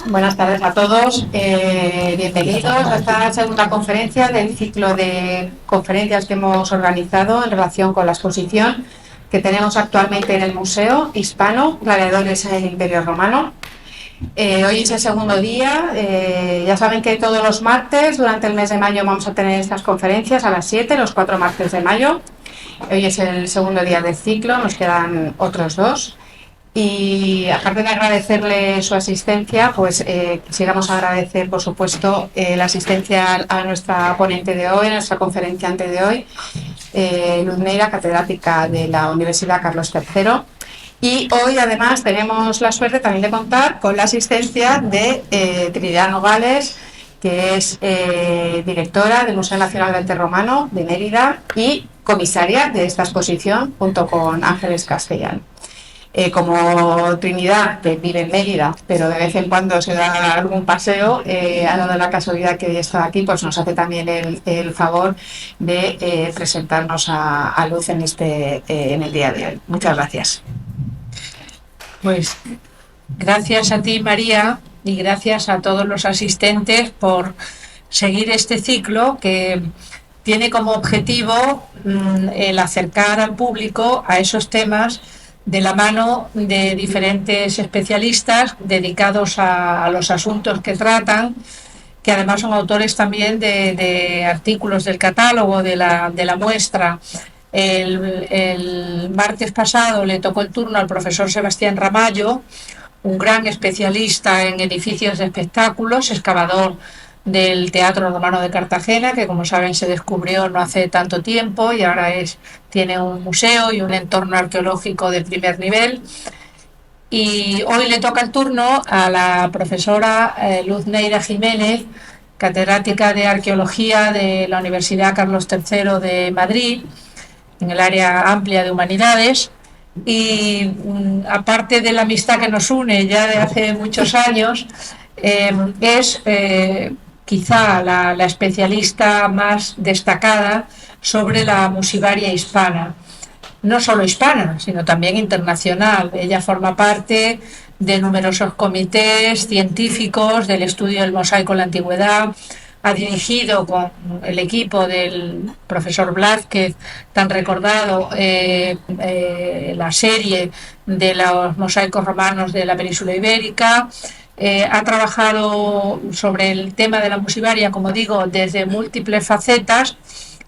Buenas tardes a todos. Bienvenidos a esta segunda conferencia del ciclo de conferencias que hemos organizado en relación con la exposición que tenemos actualmente en el Museo Hispano, Gladiadores en el Imperio Romano. Hoy es el segundo día. Ya saben que todos los martes durante el mes de mayo vamos a tener estas conferencias a las 7, los 4 martes de mayo. Hoy es el segundo día del ciclo, nos quedan otros dos. Y aparte de agradecerle su asistencia, pues quisiéramos agradecer, por supuesto, la asistencia a nuestra ponente de hoy, a nuestra conferenciante de hoy, Luz Neira, catedrática de la Universidad Carlos III. Y hoy, además, tenemos la suerte también de contar con la asistencia de Trinidad Nogales, que es directora del Museo Nacional de Arte Romano de Mérida y comisaria de esta exposición, junto con Ángeles Castellán. Como Trinidad, que vive en Mérida, pero de vez en cuando se da algún paseo, ha dado la casualidad que hoy está aquí, pues nos hace también el favor de presentarnos a Luz en el día de hoy. Muchas gracias. Pues gracias a ti, María, y gracias a todos los asistentes por seguir este ciclo que tiene como objetivo el acercar al público a esos temas de la mano de diferentes especialistas dedicados a los asuntos que tratan, que además son autores también de artículos del catálogo de la muestra. El martes pasado le tocó el turno al profesor Sebastián Ramallo, un gran especialista en edificios de espectáculos, excavador del Teatro Romano de Cartagena, que como saben se descubrió no hace tanto tiempo y ahora tiene un museo y un entorno arqueológico de primer nivel. Y hoy le toca el turno a la profesora Luz Neira Jiménez, catedrática de Arqueología de la Universidad Carlos III de Madrid, en el área amplia de Humanidades. Y aparte de la amistad que nos une ya de hace muchos años, es quizá la especialista más destacada sobre la musivaria hispana. No solo hispana, sino también internacional. Ella forma parte de numerosos comités científicos del estudio del mosaico en la antigüedad. Ha dirigido con el equipo del profesor Blázquez, tan recordado, la serie de los mosaicos romanos de la península ibérica. Ha trabajado sobre el tema de la musivaria, como digo, desde múltiples facetas,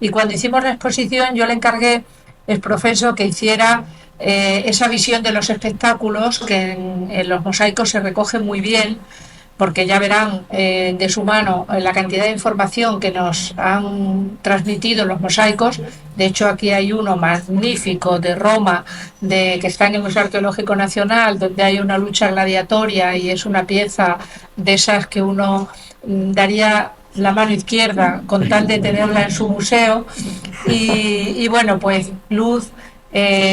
y cuando hicimos la exposición yo le encargué el profesor que hiciera esa visión de los espectáculos que en los mosaicos se recoge muy bien, porque ya verán de su mano la cantidad de información que nos han transmitido los mosaicos. De hecho, aquí hay uno magnífico de Roma, que está en el Museo Arqueológico Nacional, donde hay una lucha gladiatoria y es una pieza de esas que uno daría la mano izquierda con tal de tenerla en su museo. Y bueno, pues Luz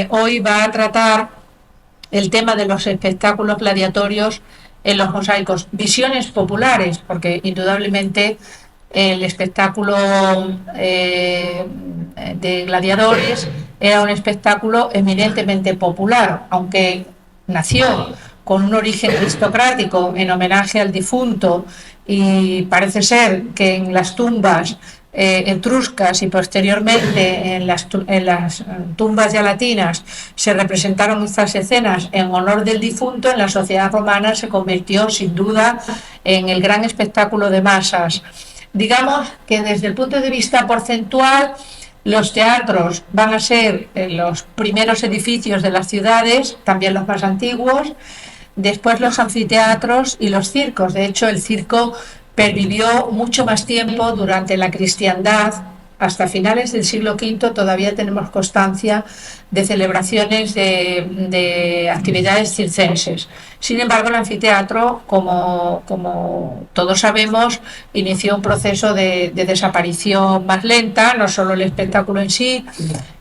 hoy va a tratar el tema de los espectáculos gladiatorios en los mosaicos, visiones populares, porque indudablemente el espectáculo de gladiadores era un espectáculo eminentemente popular, aunque nació con un origen aristocrático en homenaje al difunto, y parece ser que en las tumbas etruscas y posteriormente en las tumbas ya latinas se representaron estas escenas en honor del difunto. En la sociedad romana se convirtió sin duda en el gran espectáculo de masas. Digamos que desde el punto de vista porcentual los teatros van a ser los primeros edificios de las ciudades, también los más antiguos, después los anfiteatros y los circos. De hecho, el circo pervivió mucho más tiempo durante la cristiandad. Hasta finales del siglo V todavía tenemos constancia de celebraciones de actividades circenses. Sin embargo, el anfiteatro, como todos sabemos, inició un proceso de desaparición más lenta. No solo el espectáculo en sí,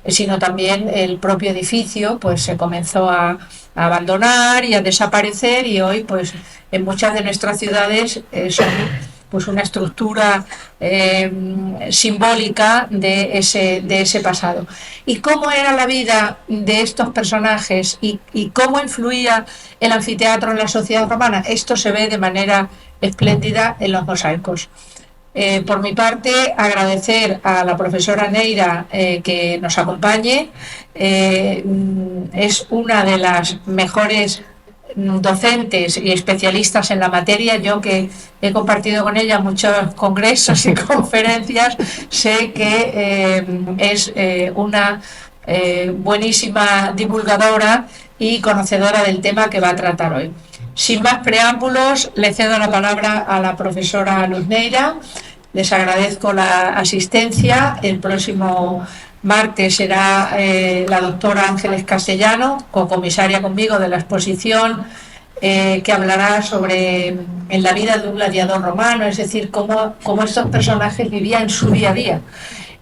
sino también el propio edificio, pues se comenzó a abandonar y a desaparecer, y hoy pues en muchas de nuestras ciudades son pues una estructura simbólica de ese pasado. Y cómo era la vida de estos personajes y cómo influía el anfiteatro en la sociedad romana, esto se ve de manera espléndida en los mosaicos. Por mi parte, agradecer a la profesora Neira que nos acompañe. Es una de las mejores docentes y especialistas en la materia. Yo, que he compartido con ella muchos congresos y conferencias, sé que es una buenísima divulgadora y conocedora del tema que va a tratar hoy. Sin más preámbulos, le cedo la palabra a la profesora Luz Neira. Les agradezco la asistencia. El próximo martes será la doctora Ángeles Castellano, cocomisaria conmigo de la exposición, que hablará sobre en la vida de un gladiador romano, es decir, cómo estos personajes vivían su día a día.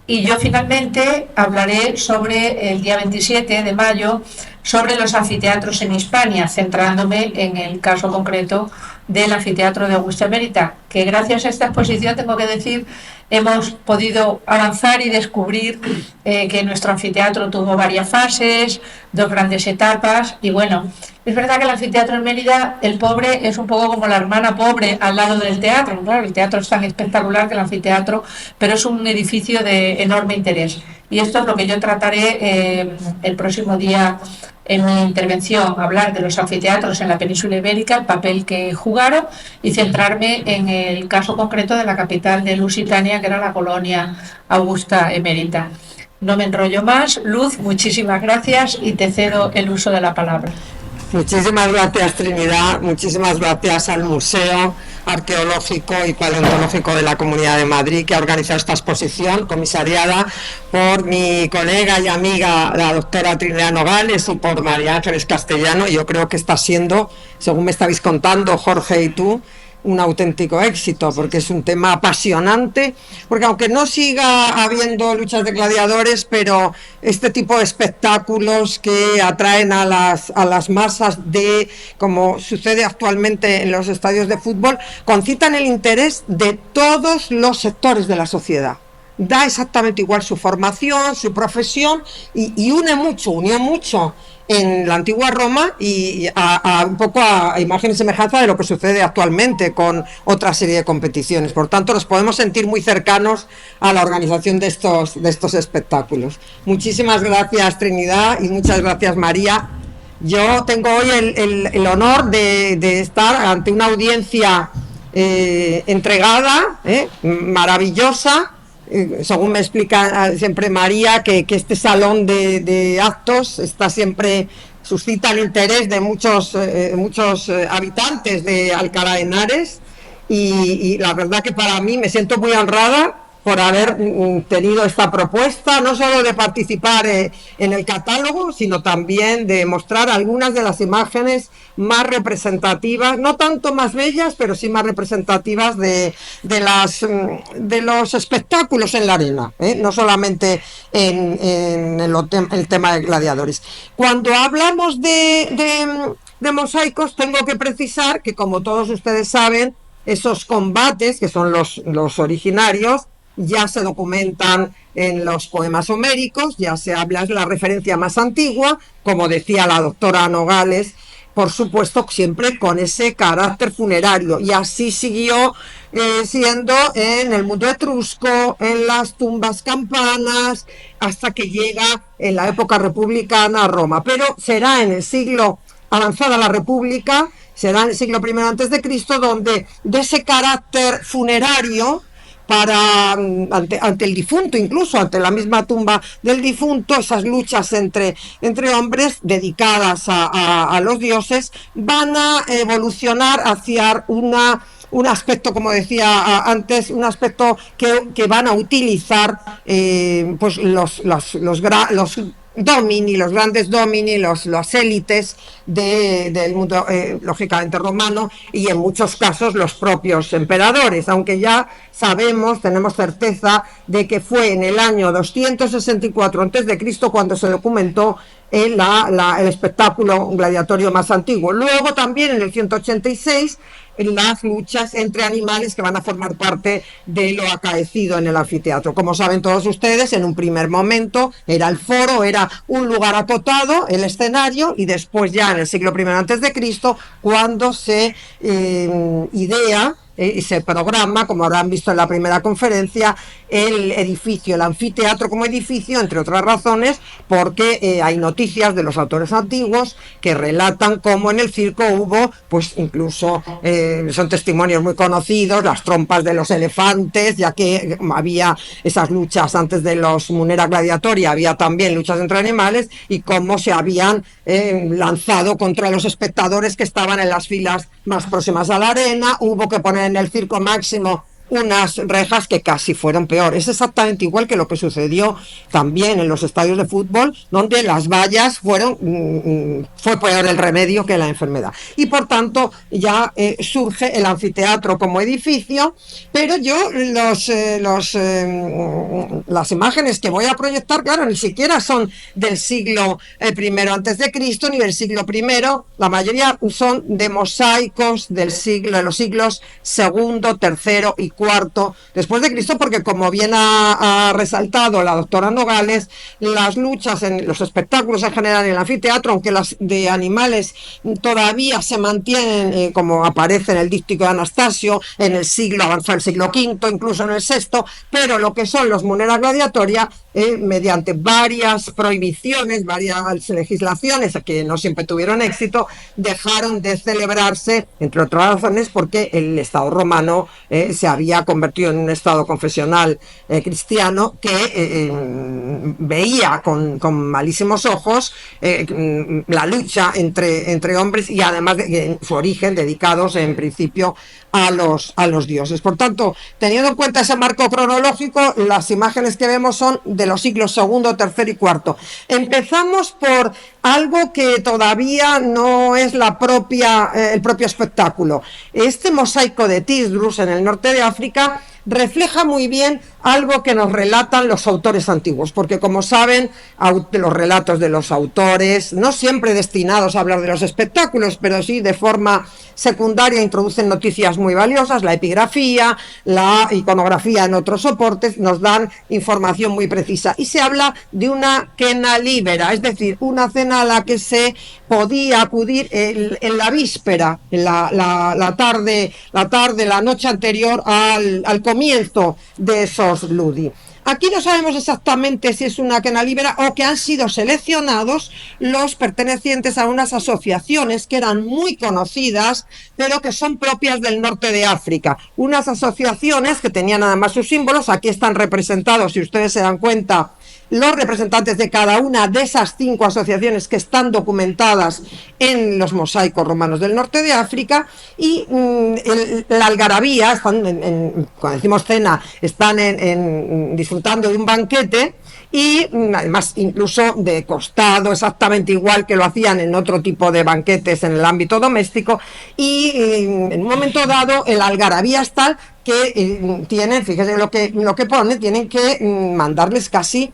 Y yo finalmente hablaré sobre el día 27 de mayo, sobre los anfiteatros en Hispania, centrándome en el caso concreto del anfiteatro de Augusta Emérita, que gracias a esta exposición, tengo que decir, hemos podido avanzar y descubrir que nuestro anfiteatro tuvo varias fases, 2 grandes etapas, y bueno, es verdad que el anfiteatro en Mérida, el pobre, es un poco como la hermana pobre al lado del teatro. Claro, el teatro es tan espectacular que el anfiteatro, pero es un edificio de enorme interés. Y esto es lo que yo trataré el próximo día en mi intervención, hablar de los anfiteatros en la península ibérica, el papel que jugaron, y centrarme en el caso concreto de la capital de Lusitania, que era la colonia Augusta Emérita. No me enrollo más. Luz, muchísimas gracias y te cedo el uso de la palabra. Muchísimas gracias, Trinidad. Muchísimas gracias al Museo Arqueológico y Paleontológico de la Comunidad de Madrid, que ha organizado esta exposición, comisariada por mi colega y amiga, la doctora Trinidad Nogales, y por María Ángeles Castellano. Yo creo que está siendo, según me estáis contando, Jorge y tú, un auténtico éxito, porque es un tema apasionante, porque aunque no siga habiendo luchas de gladiadores, pero este tipo de espectáculos que atraen a las masas, como sucede actualmente en los estadios de fútbol, concitan el interés de todos los sectores de la sociedad. Da exactamente igual su formación, su profesión, y unió mucho en la antigua Roma y un poco a imagen y semejanza de lo que sucede actualmente con otra serie de competiciones. Por tanto, nos podemos sentir muy cercanos a la organización de estos espectáculos. Muchísimas gracias, Trinidad, y muchas gracias, María. Yo tengo hoy el honor de estar ante una audiencia entregada, maravillosa. Según me explica siempre María, que este salón de actos suscita el interés de muchos habitantes de Alcalá de Henares, y la verdad que para mí me siento muy honrada por haber tenido esta propuesta, no solo de participar en el catálogo, sino también de mostrar algunas de las imágenes más representativas, no tanto más bellas, pero sí más representativas de los espectáculos en la arena, no solamente en el tema de gladiadores. Cuando hablamos de mosaicos, tengo que precisar que, como todos ustedes saben, esos combates, que son los originarios, ya se documentan en los poemas homéricos, ya se habla, es la referencia más antigua, como decía la doctora Nogales, por supuesto siempre con ese carácter funerario, y así siguió siendo en el mundo etrusco, en las tumbas campanas, hasta que llega en la época republicana a Roma. Pero será en el siglo, avanzada la República, será en el siglo I a.C., donde de ese carácter funerario ante el difunto, incluso ante la misma tumba del difunto, esas luchas entre hombres dedicadas a los dioses, van a evolucionar hacia un aspecto, como decía antes, un aspecto que van a utilizar pues los domini, los grandes domini, las élites del mundo, lógicamente romano, y en muchos casos los propios emperadores, aunque ya tenemos certeza de que fue en el año 264 a.C. cuando se documentó el espectáculo gladiatorio más antiguo. Luego también en el 186 las luchas entre animales que van a formar parte de lo acaecido en el anfiteatro. Como saben todos ustedes, en un primer momento era el foro, era un lugar acotado, el escenario, y después ya en el siglo I a.C., cuando se idea y se programa, como habrán visto en la primera conferencia, el edificio, el anfiteatro como edificio, entre otras razones, porque hay noticias de los autores antiguos que relatan cómo en el circo hubo, pues incluso, son testimonios muy conocidos, las trompas de los elefantes, ya que había esas luchas antes de los Munera Gladiatoria, había también luchas entre animales, y cómo se habían lanzado contra los espectadores que estaban en las filas más próximas a la arena. Hubo que poner en el Circo Máximo unas rejas que casi fueron peor. Es exactamente igual que lo que sucedió también en los estadios de fútbol, donde las vallas fue peor el remedio que la enfermedad. Y por tanto ya surge el anfiteatro como edificio, pero yo las imágenes que voy a proyectar, claro, ni siquiera son del siglo I antes de Cristo ni del siglo I, la mayoría son de mosaicos de los siglos II, III y IV después de Cristo, porque como bien ha resaltado la doctora Nogales, las luchas en los espectáculos en general en el anfiteatro, aunque las de animales todavía se mantienen, como aparece en el díptico de Anastasio, en el siglo avanzado, el siglo V, incluso en el VI, pero lo que son los Munera Gladiatoria, mediante varias prohibiciones, varias legislaciones que no siempre tuvieron éxito, dejaron de celebrarse, entre otras razones porque el Estado romano se había convertido en un Estado confesional cristiano que veía con malísimos ojos la lucha entre hombres, y además de su origen dedicados en principio a los dioses. Por tanto, teniendo en cuenta ese marco cronológico, las imágenes que vemos son de los siglos II, III y IV. Empezamos por algo que todavía no es el propio espectáculo. Este mosaico de Tisdrus en el norte de África refleja muy bien algo que nos relatan los autores antiguos, porque como saben, los relatos de los autores, no siempre destinados a hablar de los espectáculos, pero sí de forma secundaria, introducen noticias muy valiosas. La epigrafía, la iconografía en otros soportes nos dan información muy precisa, y se habla de una cena libera, es decir, una cena a la que se podía acudir en la víspera, en la tarde, la noche anterior al comienzo de esos ludi. Aquí no sabemos exactamente si es una cena libera o que han sido seleccionados los pertenecientes a unas asociaciones que eran muy conocidas, pero que son propias del norte de África. Unas asociaciones que tenían además sus símbolos. Aquí están representados, si ustedes se dan cuenta, los representantes de cada una de esas 5 asociaciones que están documentadas en los mosaicos romanos del norte de África. Y la algarabía, cuando decimos cena, están disfrutando de un banquete, y además incluso de costado, exactamente igual que lo hacían en otro tipo de banquetes en el ámbito doméstico. Y en un momento dado el algarabía es tal que tienen, fíjense lo que pone, tienen que mandarles casi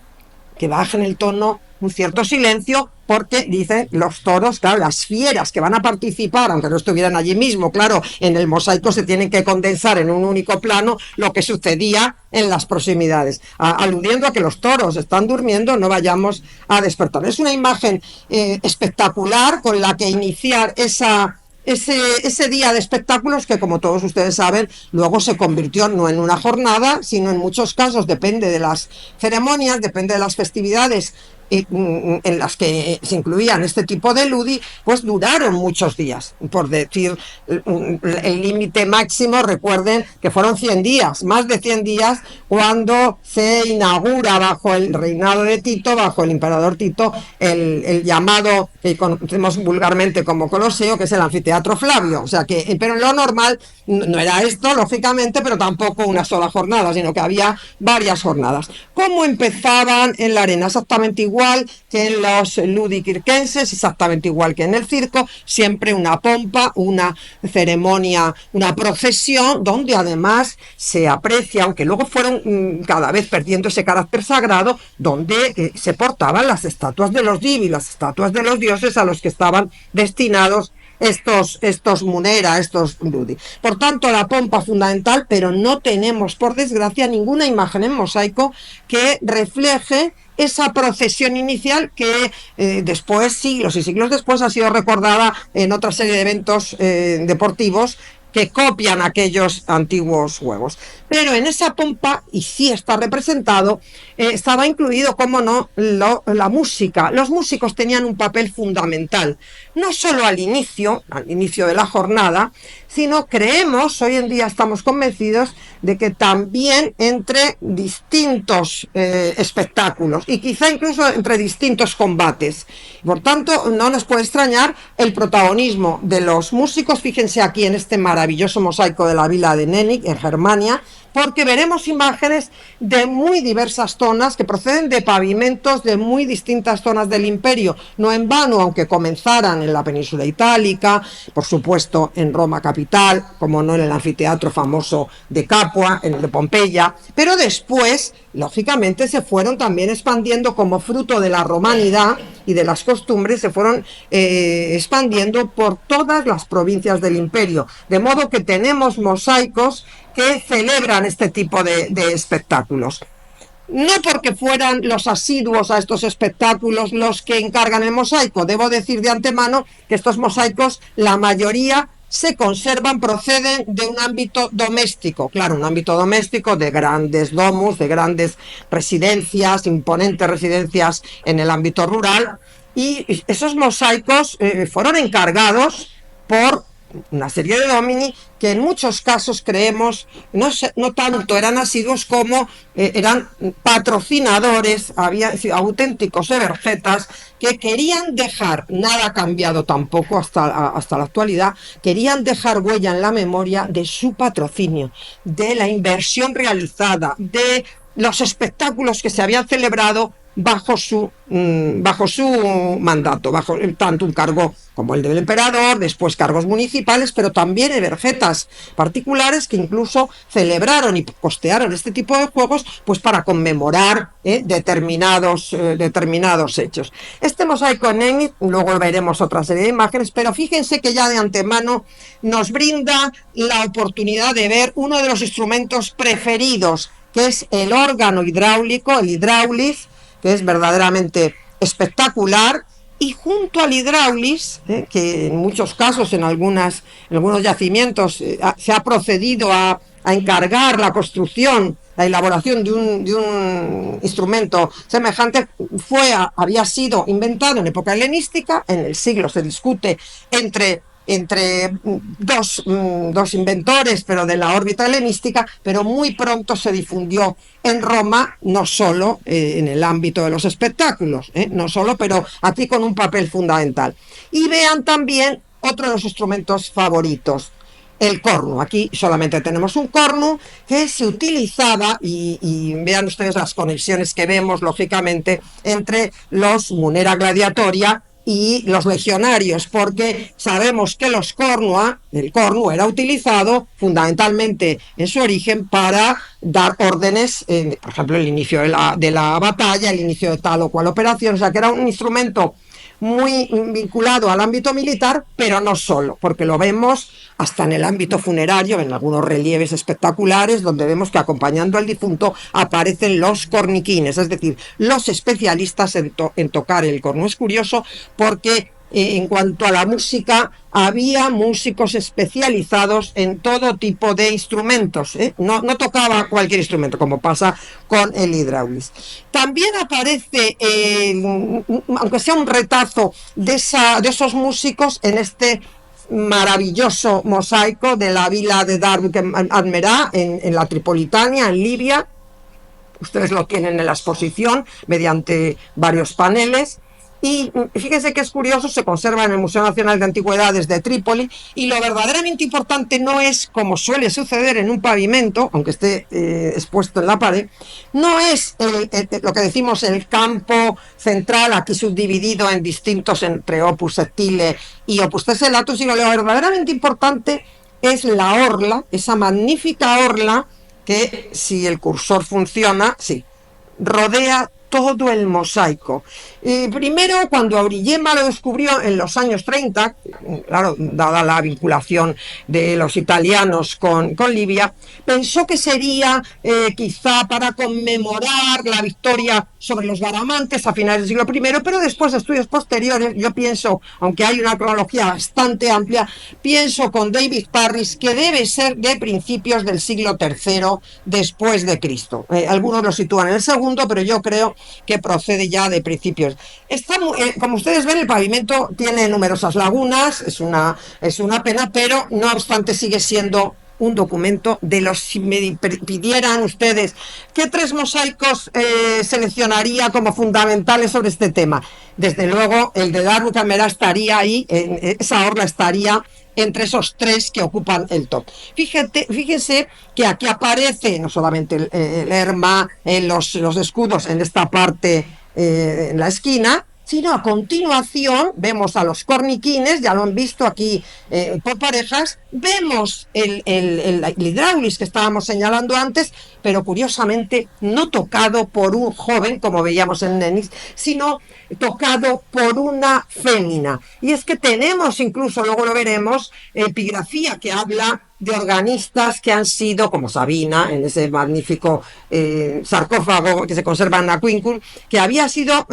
que bajen el tono, un cierto silencio, porque dicen los toros, claro, las fieras que van a participar, aunque no estuvieran allí mismo, claro, en el mosaico se tienen que condensar en un único plano lo que sucedía en las proximidades, aludiendo a que los toros están durmiendo, no vayamos a despertar. Es una imagen espectacular con la que iniciar ese día de espectáculos, que como todos ustedes saben luego se convirtió no en una jornada, sino en muchos casos, depende de las ceremonias, depende de las festividades en las que se incluían este tipo de ludi, pues duraron muchos días. Por decir el límite máximo, recuerden que fueron 100 días, más de 100 días, cuando se inaugura bajo el reinado de Tito, bajo el emperador Tito, el llamado, que conocemos vulgarmente como Coloseo, que es el anfiteatro Flavio. O sea que, pero lo normal no era esto, lógicamente, pero tampoco una sola jornada, sino que había varias jornadas. ¿Cómo empezaban en la arena? Exactamente igual igual que en los ludicirquenses, exactamente igual que en el circo, siempre una pompa, una ceremonia, una procesión, donde además se aprecia, aunque luego fueron cada vez perdiendo ese carácter sagrado, donde se portaban las estatuas de los divi, las estatuas de los dioses a los que estaban destinados estos munera, estos ludi. Por tanto, la pompa fundamental, pero no tenemos, por desgracia, ninguna imagen en mosaico que refleje esa procesión inicial que después, siglos y siglos después, ha sido recordada en otra serie de eventos deportivos que copian aquellos antiguos juegos. Pero en esa pompa, y sí está representado, estaba incluido, como no, la música. Los músicos tenían un papel fundamental, no solo al inicio de la jornada, sino creemos, hoy en día estamos convencidos, de que también entre distintos espectáculos y quizá incluso entre distintos combates. Por tanto, no nos puede extrañar el protagonismo de los músicos. Fíjense aquí en este maravilloso mosaico de la vila de Nenic, en Germania, porque veremos imágenes de muy diversas zonas que proceden de pavimentos de muy distintas zonas del imperio. No en vano, aunque comenzaran en la península itálica, por supuesto en Roma capital, como no en el anfiteatro famoso de Capua, en el de Pompeya, pero después, lógicamente, se fueron también expandiendo como fruto de la romanidad y de las costumbres, se fueron expandiendo por todas las provincias del imperio, de modo que tenemos mosaicos que celebran este tipo de espectáculos. No porque fueran los asiduos a estos espectáculos los que encargan el mosaico, debo decir de antemano que estos mosaicos, la mayoría, se conservan, proceden de un ámbito doméstico, claro, un ámbito doméstico de grandes domus, de grandes residencias, imponentes residencias en el ámbito rural, y esos mosaicos fueron encargados por una serie de domini que en muchos casos creemos no tanto eran asiduos como eran patrocinadores, había auténticos evergetas que querían dejar, nada ha cambiado tampoco hasta la actualidad, querían dejar huella en la memoria de su patrocinio, de la inversión realizada, de los espectáculos que se habían celebrado bajo su mandato, bajo tanto un cargo como el del emperador, después cargos municipales, pero también evergetas particulares que incluso celebraron y costearon este tipo de juegos pues para conmemorar determinados hechos. Este mosaico en Nenic, luego veremos otra serie de imágenes, pero fíjense que ya de antemano nos brinda la oportunidad de ver uno de los instrumentos preferidos, que es el órgano hidráulico, el hidráulis, que es verdaderamente espectacular, y junto al hidráulis, que en muchos casos, en algunos yacimientos, se ha procedido a encargar la construcción, la elaboración de un instrumento semejante, había sido inventado en época helenística. En el siglo se discute entre dos inventores, pero de la órbita helenística, pero muy pronto se difundió en Roma, no solo en el ámbito de los espectáculos, no solo, pero aquí con un papel fundamental. Y vean también otro de los instrumentos favoritos, el cornu. Aquí solamente tenemos un cornu que se utilizaba, y vean ustedes las conexiones que vemos, lógicamente, entre los munera gladiatoria y los legionarios, porque sabemos que el cornu era utilizado fundamentalmente en su origen para dar órdenes, por ejemplo, el inicio de la batalla, el inicio de tal o cual operación, o sea que era un instrumento muy vinculado al ámbito militar, pero no solo, porque lo vemos hasta en el ámbito funerario, en algunos relieves espectaculares, donde vemos que acompañando al difunto aparecen los corniquines, es decir, los especialistas en tocar el corno. Es curioso porque en cuanto a la música, había músicos especializados en todo tipo de instrumentos, no tocaba cualquier instrumento, como pasa con el hidráulis. También aparece, aunque sea un retazo de esos músicos, en este maravilloso mosaico de la vila de Darbuc Admerá, en la Tripolitania, en Libia. Ustedes lo tienen en la exposición mediante varios paneles. Y fíjense que es curioso, se conserva en el Museo Nacional de Antigüedades de Trípoli, y lo verdaderamente importante no es, como suele suceder en un pavimento, aunque esté expuesto en la pared, no es lo que decimos el campo central, aquí subdividido en distintos entre opus sectile y opus tessellatum, sino lo verdaderamente importante es la orla, esa magnífica orla que, si el cursor funciona, sí, rodea todo el mosaico. Primero, cuando Aurillema lo descubrió en los años 30, claro, dada la vinculación de los italianos con Libia, pensó que sería quizá para conmemorar la victoria sobre los garamantes a finales del siglo I, pero después de estudios posteriores, yo pienso, aunque hay una cronología bastante amplia, pienso con David Parris que debe ser de principios del siglo III después de Cristo. Algunos lo sitúan en el segundo, pero yo creo que procede ya de principios. Como ustedes ven, el pavimento tiene numerosas lagunas, es una pena, pero no obstante sigue siendo un documento de los. Si me pidieran ustedes qué 3 mosaicos seleccionaría como fundamentales sobre este tema, desde luego el de Daru Camera estaría ahí, esa orla estaría entre esos 3 que ocupan el top. Fíjense que aquí aparece no solamente el Lerma, los escudos en esta parte, en la esquina, sino a continuación vemos a los corniquines, ya lo han visto aquí por parejas, vemos el hidráulis que estábamos señalando antes, pero curiosamente no tocado por un joven, como veíamos en Nenis, sino tocado por una fémina. Y es que tenemos incluso, luego lo veremos, epigrafía que habla de organistas que han sido, como Sabina, en ese magnífico sarcófago que se conserva en Aquincum, que había sido,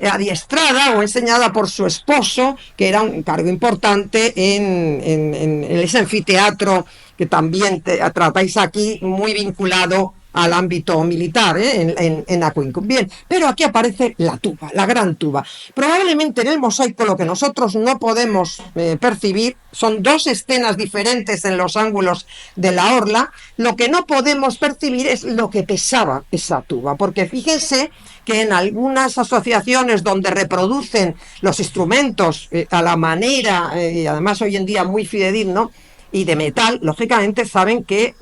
adiestrada o enseñada por su esposo, que era un cargo importante en ese anfiteatro que también tratáis aquí, muy vinculado al ámbito militar, en Aquincum. Bien, pero aquí aparece la tuba, la gran tuba. Probablemente en el mosaico lo que nosotros no podemos percibir son 2 escenas diferentes en los ángulos de la orla. Lo que no podemos percibir es lo que pesaba esa tuba, porque fíjense que en algunas asociaciones donde reproducen los instrumentos a la manera, y además hoy en día muy fidedigno, y de metal, lógicamente saben que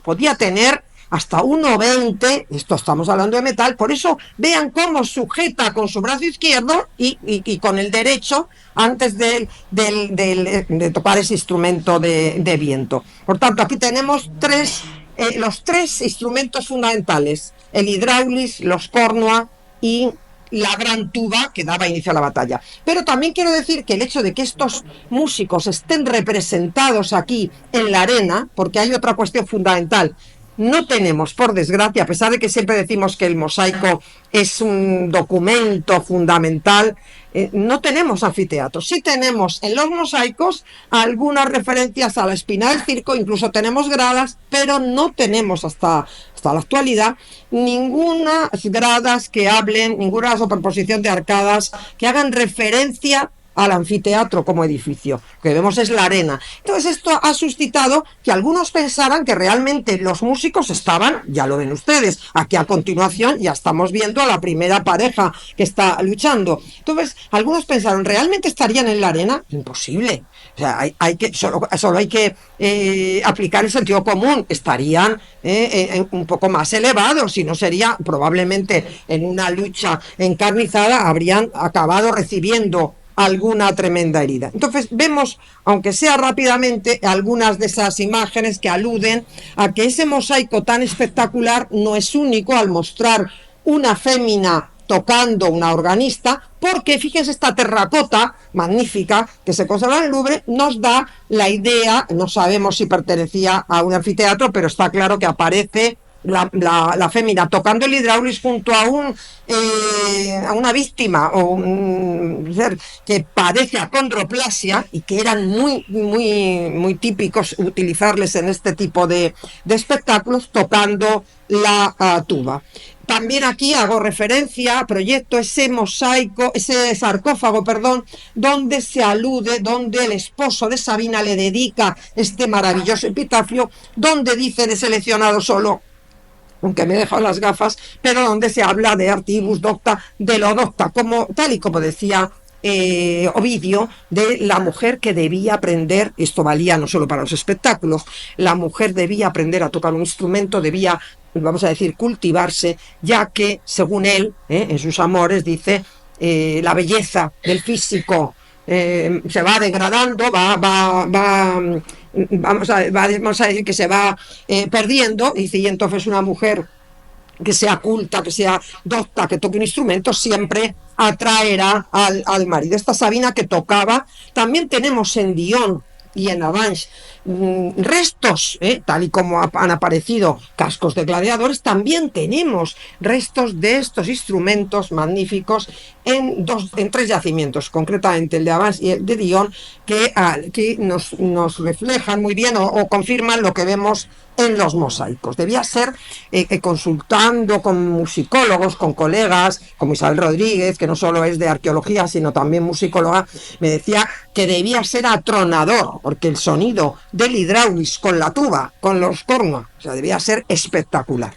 podía tener hasta 1,20, esto estamos hablando de metal, por eso vean cómo sujeta con su brazo izquierdo y con el derecho antes de tocar ese instrumento de viento. Por tanto, aquí tenemos los 3 instrumentos fundamentales, el hidráulis, los cornua y la gran tuba que daba inicio a la batalla. Pero también quiero decir que el hecho de que estos músicos estén representados aquí en la arena, porque hay otra cuestión fundamental, no tenemos, por desgracia, a pesar de que siempre decimos que el mosaico es un documento fundamental, no tenemos anfiteatros. Sí tenemos en los mosaicos algunas referencias a la espina del circo, incluso tenemos gradas, pero no tenemos hasta la actualidad ninguna gradas que hablen, ninguna superposición de arcadas que hagan referencia al anfiteatro como edificio. Lo que vemos es la arena. Entonces esto ha suscitado que algunos pensaran que realmente los músicos estaban, ya lo ven ustedes, aquí a continuación ya estamos viendo a la primera pareja que está luchando. Entonces algunos pensaron, ¿realmente estarían en la arena? Imposible. O sea, solo hay que aplicar el sentido común. Estarían un poco más elevados, si no sería probablemente en una lucha encarnizada habrían acabado recibiendo alguna tremenda herida. Entonces vemos, aunque sea rápidamente, algunas de esas imágenes que aluden a que ese mosaico tan espectacular no es único al mostrar una fémina tocando una organista, porque fíjense, esta terracota magnífica que se conserva en el Louvre nos da la idea, no sabemos si pertenecía a un anfiteatro, pero está claro que aparece la fémina tocando el hidráulis junto a una víctima o un ser que padece acondroplasia y que eran muy típicos utilizarles en este tipo de espectáculos, tocando la tuba. También aquí hago referencia, proyecto ese sarcófago, donde se alude, donde el esposo de Sabina le dedica este maravilloso epitafio, donde dice, he seleccionado solo aunque me he dejado las gafas, pero donde se habla de artibus docta, de lo docta, como, tal y como decía Ovidio, de la mujer que debía aprender, esto valía no solo para los espectáculos, la mujer debía aprender a tocar un instrumento, debía, vamos a decir, cultivarse, ya que, según él, en sus amores, dice, la belleza del físico se va degradando, vamos a decir que se va perdiendo, y entonces una mujer que sea culta, que sea docta, que toque un instrumento, siempre atraerá al marido. Esta Sabina que tocaba, también tenemos en Dion y en Avanches restos, tal y como han aparecido cascos de gladiadores, también tenemos restos de estos instrumentos magníficos en 3 yacimientos, concretamente el de Avanches y el de Dion, que nos reflejan muy bien o confirman lo que vemos en los mosaicos. Debía ser consultando con musicólogos, con colegas, como Isabel Rodríguez, que no solo es de arqueología, sino también musicóloga, me decía que debía ser atronador, porque el sonido del hidráulis con la tuba, con los cornos, o sea, debía ser espectacular.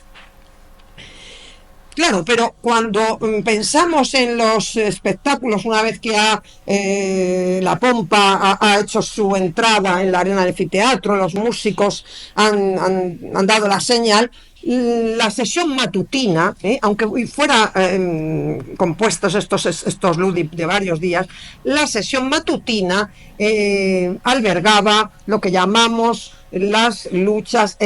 Claro, pero cuando pensamos en los espectáculos, una vez que la pompa ha hecho su entrada en la arena del anfiteatro, los músicos han dado la señal, la sesión matutina, aunque fuera compuestos estos ludip de varios días, la sesión matutina albergaba lo que llamamos las luchas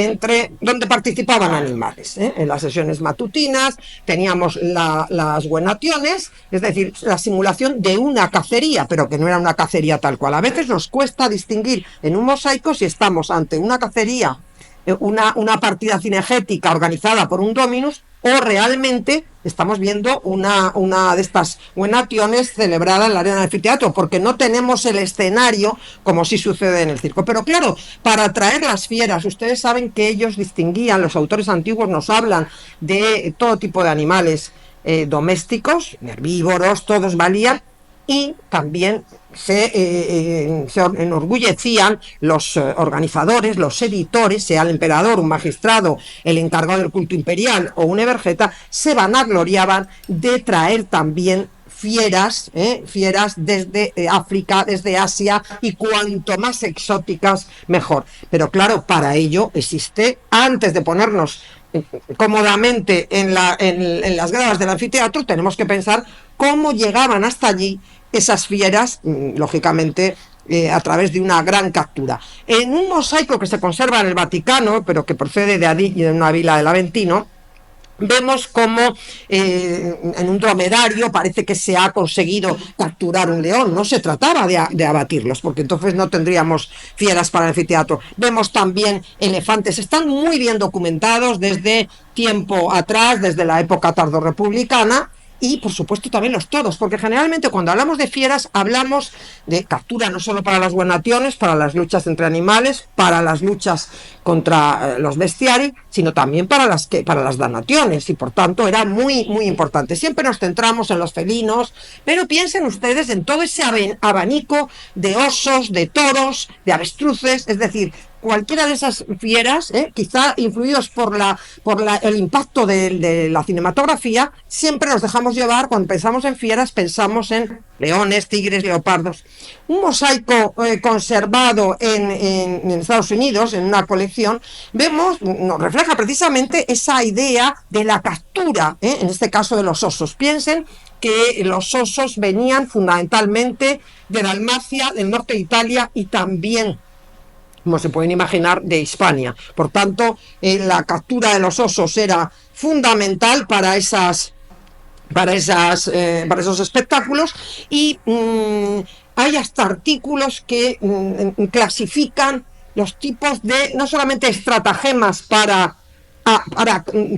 donde participaban animales. En las sesiones matutinas teníamos las guenaciones, es decir, la simulación de una cacería, pero que no era una cacería tal cual. A veces nos cuesta distinguir en un mosaico si estamos ante una cacería, una partida cinegética organizada por un dominus, o realmente estamos viendo una de estas guenaciones celebrada en la arena del anfiteatro, porque no tenemos el escenario como sí sucede en el circo. Pero claro, para atraer las fieras, ustedes saben que ellos distinguían, los autores antiguos nos hablan de todo tipo de animales domésticos, herbívoros, todos valían, y también se enorgullecían los organizadores, los editores, sea el emperador, un magistrado, el encargado del culto imperial o un evergeta, se vanagloriaban de traer también fieras desde África, desde Asia, y cuanto más exóticas mejor. Pero claro, para ello existe, antes de ponernos cómodamente en las gradas del anfiteatro, tenemos que pensar cómo llegaban hasta allí esas fieras, lógicamente a través de una gran captura. En un mosaico que se conserva en el Vaticano, pero que procede de una vila del Aventino, vemos como en un dromedario parece que se ha conseguido capturar un león. No se trataba de abatirlos, porque entonces no tendríamos fieras para el anfiteatro. Vemos también elefantes, están muy bien documentados desde tiempo atrás, desde la época tardorrepublicana. Y por supuesto también los toros, porque generalmente cuando hablamos de fieras hablamos de captura no solo para las guenaciones, para las luchas entre animales, para las luchas contra los bestiari, sino también para las danaciones, y por tanto era muy muy importante. Siempre nos centramos en los felinos, pero piensen ustedes en todo ese abanico de osos, de toros, de avestruces, es decir, cualquiera de esas fieras, quizá influidos por el impacto de la cinematografía, siempre nos dejamos llevar. Cuando pensamos en fieras, pensamos en leones, tigres, leopardos. Un mosaico conservado en Estados Unidos, en una colección, nos refleja precisamente esa idea de la captura, en este caso de los osos. Piensen que los osos venían fundamentalmente de Dalmacia, del norte de Italia, y también, como se pueden imaginar, de Hispania. Por tanto, la captura de los osos era fundamental para esos espectáculos, y hay hasta artículos que clasifican los tipos de, no solamente estratagemas para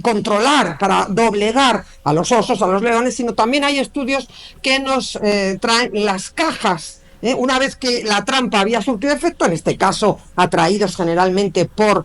controlar, para doblegar a los osos, a los leones, sino también hay estudios que nos traen las cajas. Una vez que la trampa había surtido efecto, en este caso atraídos generalmente por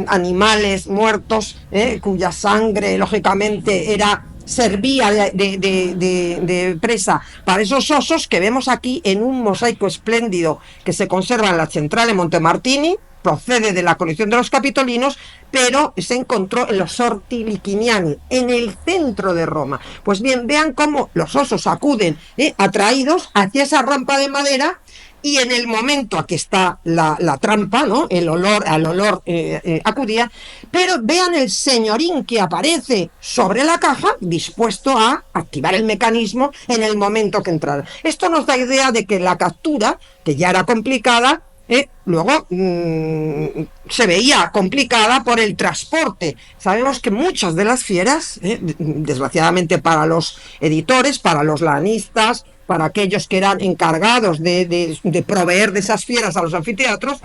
animales muertos, cuya sangre lógicamente servía de presa para esos osos, que vemos aquí en un mosaico espléndido que se conserva en la central en Montemartini, procede de la colección de los capitolinos, pero se encontró en los Orti Liciniani, en el centro de Roma. Pues bien, vean cómo los osos acuden atraídos hacia esa rampa de madera, y en el momento a que está la trampa, ¿no? Al olor acudía, pero vean el señorín que aparece sobre la caja, dispuesto a activar el mecanismo en el momento que entrara. Esto nos da idea de que la captura, que ya era complicada, luego se veía complicada por el transporte. Sabemos que muchas de las fieras, desgraciadamente para los editores, para los lanistas, para aquellos que eran encargados de proveer de esas fieras a los anfiteatros,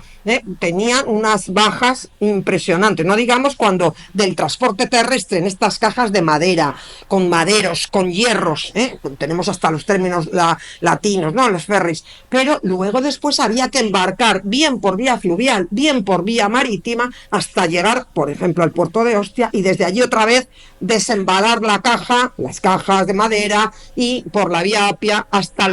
tenían unas bajas impresionantes. No digamos cuando del transporte terrestre en estas cajas de madera, con maderos, con hierros, tenemos hasta los términos latinos, ¿no? Los ferries, pero luego después había que embarcar bien por vía fluvial, bien por vía marítima, hasta llegar, por ejemplo, al puerto de Ostia, y desde allí otra vez desembalar las cajas de madera, y por la vía Apia hasta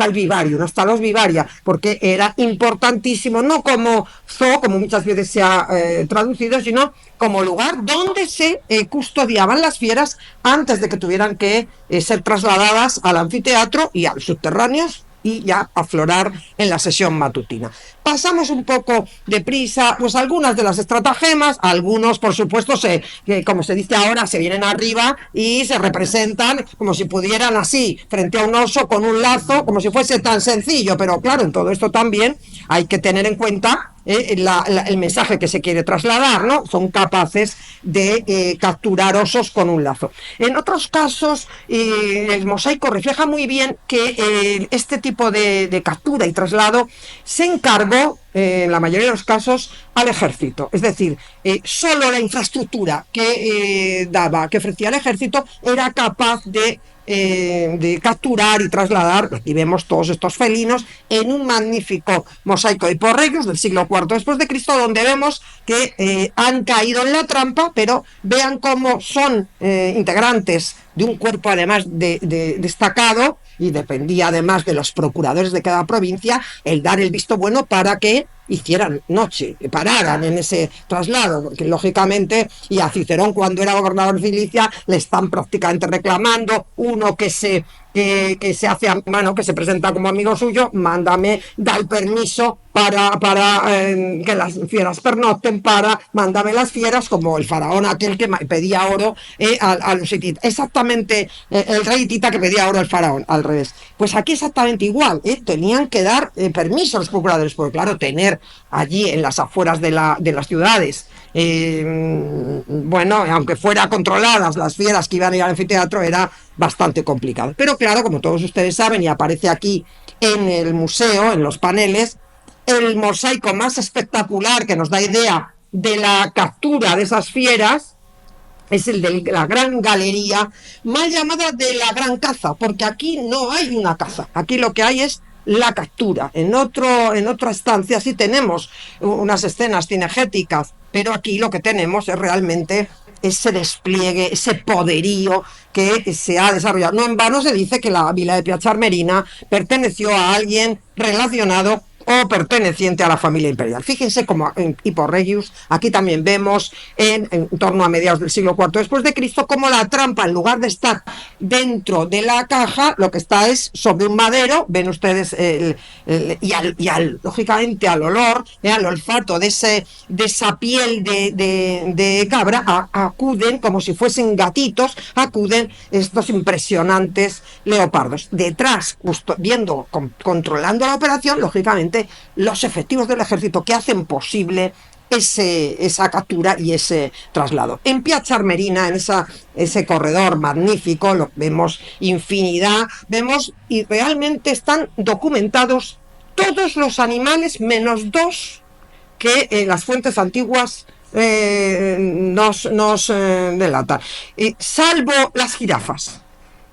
el vivario, hasta los vivaria, porque era importantísimo, no como zoo, como muchas veces se ha traducido, sino como lugar donde se custodiaban las fieras antes de que tuvieran que ser trasladadas al anfiteatro y a los subterráneos, y ya aflorar en la sesión matutina. Pasamos un poco deprisa, pues algunas de las estratagemas, algunos por supuesto como se dice ahora, se vienen arriba y se representan como si pudieran así, frente a un oso con un lazo, como si fuese tan sencillo, pero claro, en todo esto también hay que tener en cuenta el mensaje que se quiere trasladar, ¿no? Son capaces de capturar osos con un lazo. En otros casos, el mosaico refleja muy bien que este tipo de captura y traslado se encargó, en la mayoría de los casos, al ejército. Es decir, solo la infraestructura que ofrecía el ejército era capaz de capturar y trasladar. Aquí vemos todos estos felinos en un magnífico mosaico de Hippo Regius del siglo IV después de Cristo, donde vemos que han caído en la trampa, pero vean cómo son integrantes de un cuerpo además destacado, y dependía además de los procuradores de cada provincia el dar el visto bueno para que hicieran noche, pararan en ese traslado, porque lógicamente, y a Cicerón cuando era gobernador de Cilicia le están prácticamente reclamando, uno que se hace, bueno, que se presenta como amigo suyo, da el permiso para que las fieras pernocten, mándame las fieras, como el faraón aquel que pedía oro a los hititas. Exactamente, el rey hitita que pedía oro al faraón, al revés. Pues aquí exactamente igual, tenían que dar permiso a los procuradores, porque claro, tener allí en las afueras de las ciudades, bueno, aunque fuera controladas las fieras que iban a ir al anfiteatro, era bastante complicado. Pero claro, como todos ustedes saben, y aparece aquí en el museo, en los paneles, el mosaico más espectacular que nos da idea de la captura de esas fieras es el de la gran galería, mal llamada de la gran caza, porque aquí no hay una caza, aquí lo que hay es la captura. En otra estancia sí tenemos unas escenas cinegéticas, pero aquí lo que tenemos es realmente ese despliegue, ese poderío que se ha desarrollado. No en vano se dice que la villa de Piazzarmerina perteneció a alguien relacionado o perteneciente a la familia imperial. Fíjense como en Hippo Regius, aquí también vemos en torno a mediados del siglo IV después de Cristo, como la trampa, en lugar de estar dentro de la caja, lo que está es sobre un madero. Ven ustedes lógicamente al olor, al olfato de esa piel de cabra, acuden como si fuesen gatitos, acuden estos impresionantes leopardos. Detrás, justo viendo, controlando la operación, lógicamente los efectivos del ejército que hacen posible esa captura y ese traslado. En Piazzarmerina, en ese corredor magnífico, lo vemos infinidad, y realmente están documentados todos los animales menos dos que las fuentes antiguas nos delatan, salvo las jirafas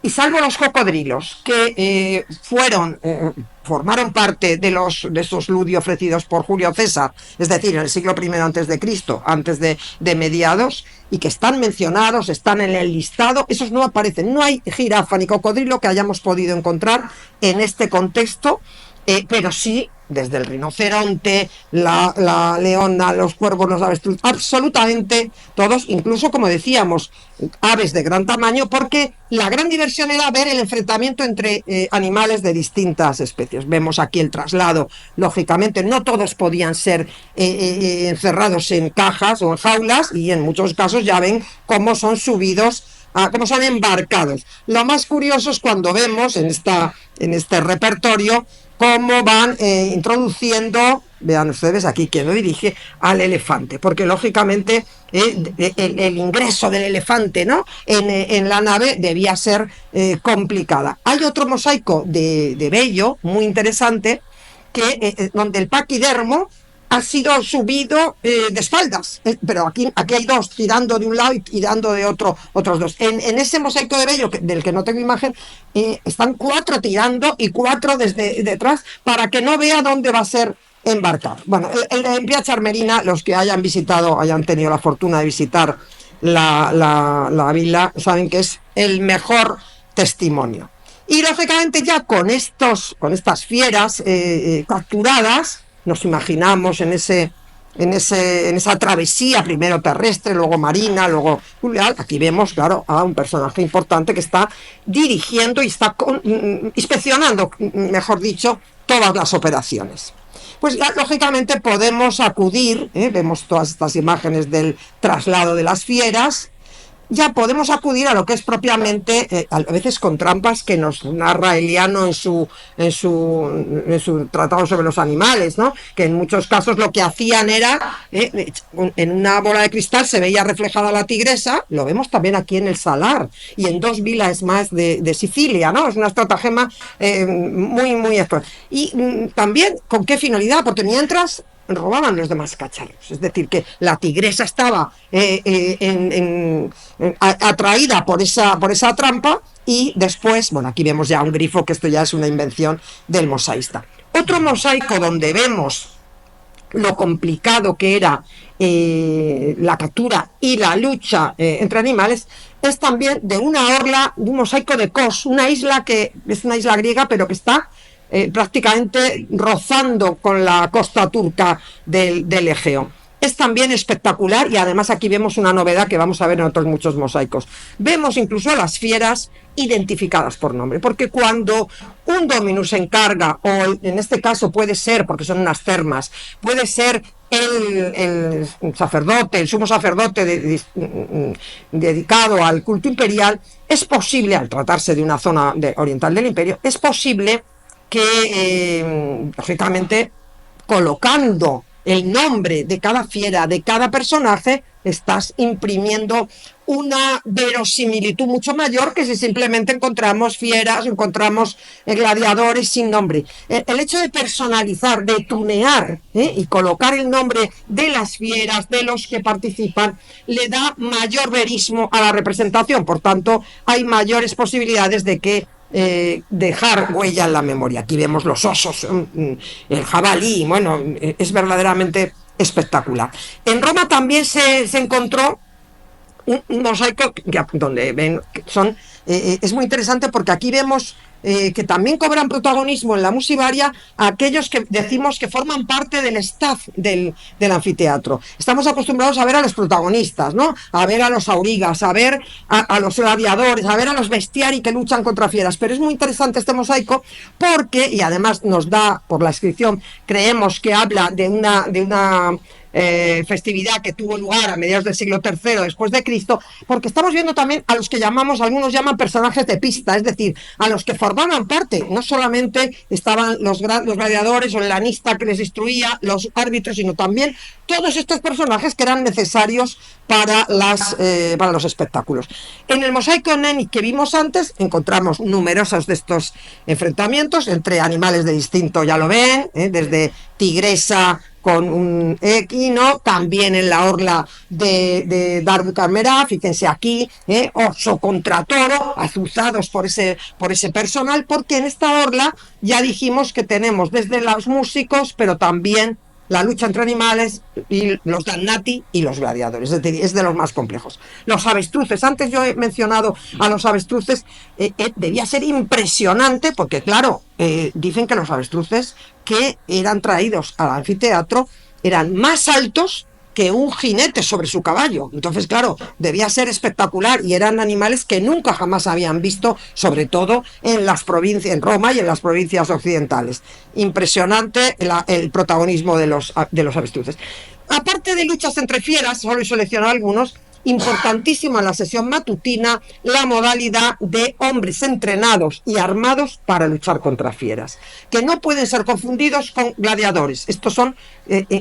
y salvo los cocodrilos, que formaron parte de esos ludi ofrecidos por Julio César, es decir, en el siglo I antes de Cristo, antes de mediados, y que están mencionados, están en el listado. Esos no aparecen, no hay jirafa ni cocodrilo que hayamos podido encontrar en este contexto, pero sí desde el rinoceronte, la leona, los cuervos, los avestruces, absolutamente todos, incluso, como decíamos, aves de gran tamaño, porque la gran diversión era ver el enfrentamiento entre animales de distintas especies. Vemos aquí el traslado, lógicamente, no todos podían ser encerrados en cajas o en jaulas, y en muchos casos ya ven cómo son subidos, cómo son embarcados. Lo más curioso es cuando vemos en este repertorio cómo van introduciendo, vean ustedes aquí quien lo dirige, al elefante, porque lógicamente el ingreso del elefante, ¿no?, en la nave debía ser complicada. Hay otro mosaico de Bello muy interesante, donde el paquidermo ha sido subido de espaldas, pero aquí hay dos, tirando de un lado y tirando de otro, otros dos. En ese mosaico de Bello, del que no tengo imagen, están 4 tirando y 4 desde detrás, para que no vea dónde va a ser embarcado. Bueno, en Piazza Armerina, los que hayan tenido la fortuna de visitar la villa, saben que es el mejor testimonio. Y lógicamente ya con estas fieras capturadas, nos imaginamos en esa travesía, primero terrestre, luego marina, luego fluvial. Aquí vemos, claro, a un personaje importante que está dirigiendo y está inspeccionando, mejor dicho, todas las operaciones. Pues lógicamente podemos acudir, vemos todas estas imágenes del traslado de las fieras. Ya podemos acudir a lo que es propiamente, a veces con trampas que nos narra Eliano en su tratado sobre los animales, ¿no?, que en muchos casos lo que hacían era, en una bola de cristal se veía reflejada la tigresa, lo vemos también aquí en el Salar, y en 2 vilas más de Sicilia, ¿no? Es una estratagema muy, muy actual. Y también, ¿con qué finalidad? Porque mientras robaban los demás cacharros, es decir, que la tigresa estaba atraída por esa trampa, y después, bueno, aquí vemos ya un grifo, que esto ya es una invención del mosaísta. Otro mosaico donde vemos lo complicado que era la captura y la lucha entre animales, es también de una orla, de un mosaico de Kos, una isla que es una isla griega, pero que está prácticamente rozando con la costa turca del Egeo. Es también espectacular, y además aquí vemos una novedad que vamos a ver en otros muchos mosaicos. Vemos incluso a las fieras identificadas por nombre, porque cuando un dominus se encarga, o en este caso puede ser, porque son unas termas, puede ser el sacerdote, el sumo sacerdote dedicado al culto imperial, es posible, al tratarse de una zona oriental del imperio, es posible que, lógicamente, colocando el nombre de cada fiera, de cada personaje, estás imprimiendo una verosimilitud mucho mayor que si simplemente encontramos fieras, encontramos gladiadores sin nombre. El hecho de personalizar, de tunear y colocar el nombre de las fieras, de los que participan, le da mayor verismo a la representación. Por tanto, hay mayores posibilidades de que dejar huella en la memoria. Aquí vemos los osos, el jabalí, bueno, es verdaderamente espectacular. En Roma también se encontró un mosaico donde ven que son, es muy interesante, porque aquí vemos que también cobran protagonismo en la musivaria aquellos que decimos que forman parte del staff del anfiteatro. Estamos acostumbrados a ver a los protagonistas, ¿no?, a ver a los aurigas, a ver a los gladiadores, a ver a los bestiari que luchan contra fieras, pero es muy interesante este mosaico porque, y además nos da, por la inscripción, creemos que habla de una festividad que tuvo lugar a mediados del siglo III después de Cristo, porque estamos viendo también a los que algunos llaman personajes de pista, es decir, a los que formaban parte, no solamente estaban los gladiadores o el lanista que les instruía, los árbitros, sino también todos estos personajes que eran necesarios para los espectáculos. En el mosaico Neni que vimos antes encontramos numerosos de estos enfrentamientos entre animales de distinto, ya lo ven, desde tigresa con un equino, también en la orla de Darbu Carmerá, fíjense aquí, oso contra toro, azuzados por ese personal, porque en esta orla ya dijimos que tenemos desde los músicos, pero también la lucha entre animales y los Dannati y los gladiadores, es decir, es de los más complejos. Los avestruces, antes yo he mencionado a los avestruces, debía ser impresionante porque claro, dicen que los avestruces que eran traídos al anfiteatro eran más altos que un jinete sobre su caballo. Entonces, claro, debía ser espectacular y eran animales que nunca jamás habían visto, sobre todo en las provincias, en Roma y en las provincias occidentales. Impresionante el protagonismo de los avestruces. Aparte de luchas entre fieras, solo he seleccionado algunos, importantísima en la sesión matutina la modalidad de hombres entrenados y armados para luchar contra fieras, que no pueden ser confundidos con gladiadores. Estos son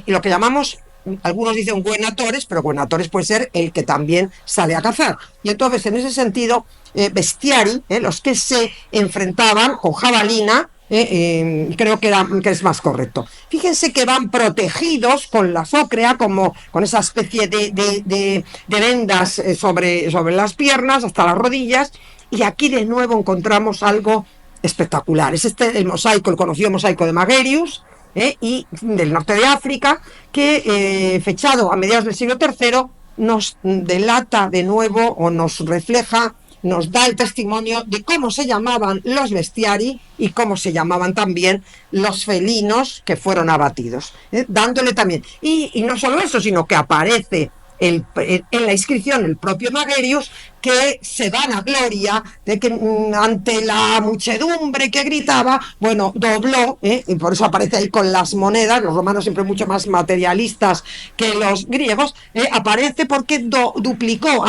lo que llamamos, algunos dicen guenatores, pero guenatores puede ser el que también sale a cazar. Y entonces, en ese sentido, bestiari, los que se enfrentaban con jabalina, creo que es más correcto. Fíjense que van protegidos con la sócrea, como con esa especie de vendas sobre las piernas hasta las rodillas, y aquí de nuevo encontramos algo espectacular. Es el mosaico, el conocido mosaico de Magarius, y del norte de África, que fechado a mediados del siglo III nos delata de nuevo o nos refleja, nos da el testimonio de cómo se llamaban los bestiari y cómo se llamaban también los felinos que fueron abatidos, dándole también, y no solo eso, sino que aparece en la inscripción el propio Magarius, que se da la gloria de que ante la muchedumbre que gritaba, bueno, dobló, y por eso aparece ahí con las monedas, los romanos siempre mucho más materialistas que los griegos, aparece porque duplicó,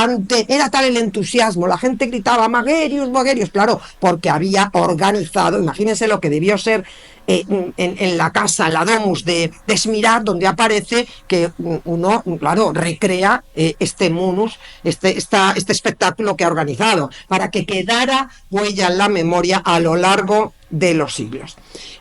era tal el entusiasmo, la gente gritaba Magarius, Magarius, claro, porque había organizado, imagínense lo que debió ser en la casa, la domus de Esmirá, donde aparece que uno, claro, recrea este munus, este espectáculo que ha organizado, para que quedara huella en la memoria a lo largo de los siglos.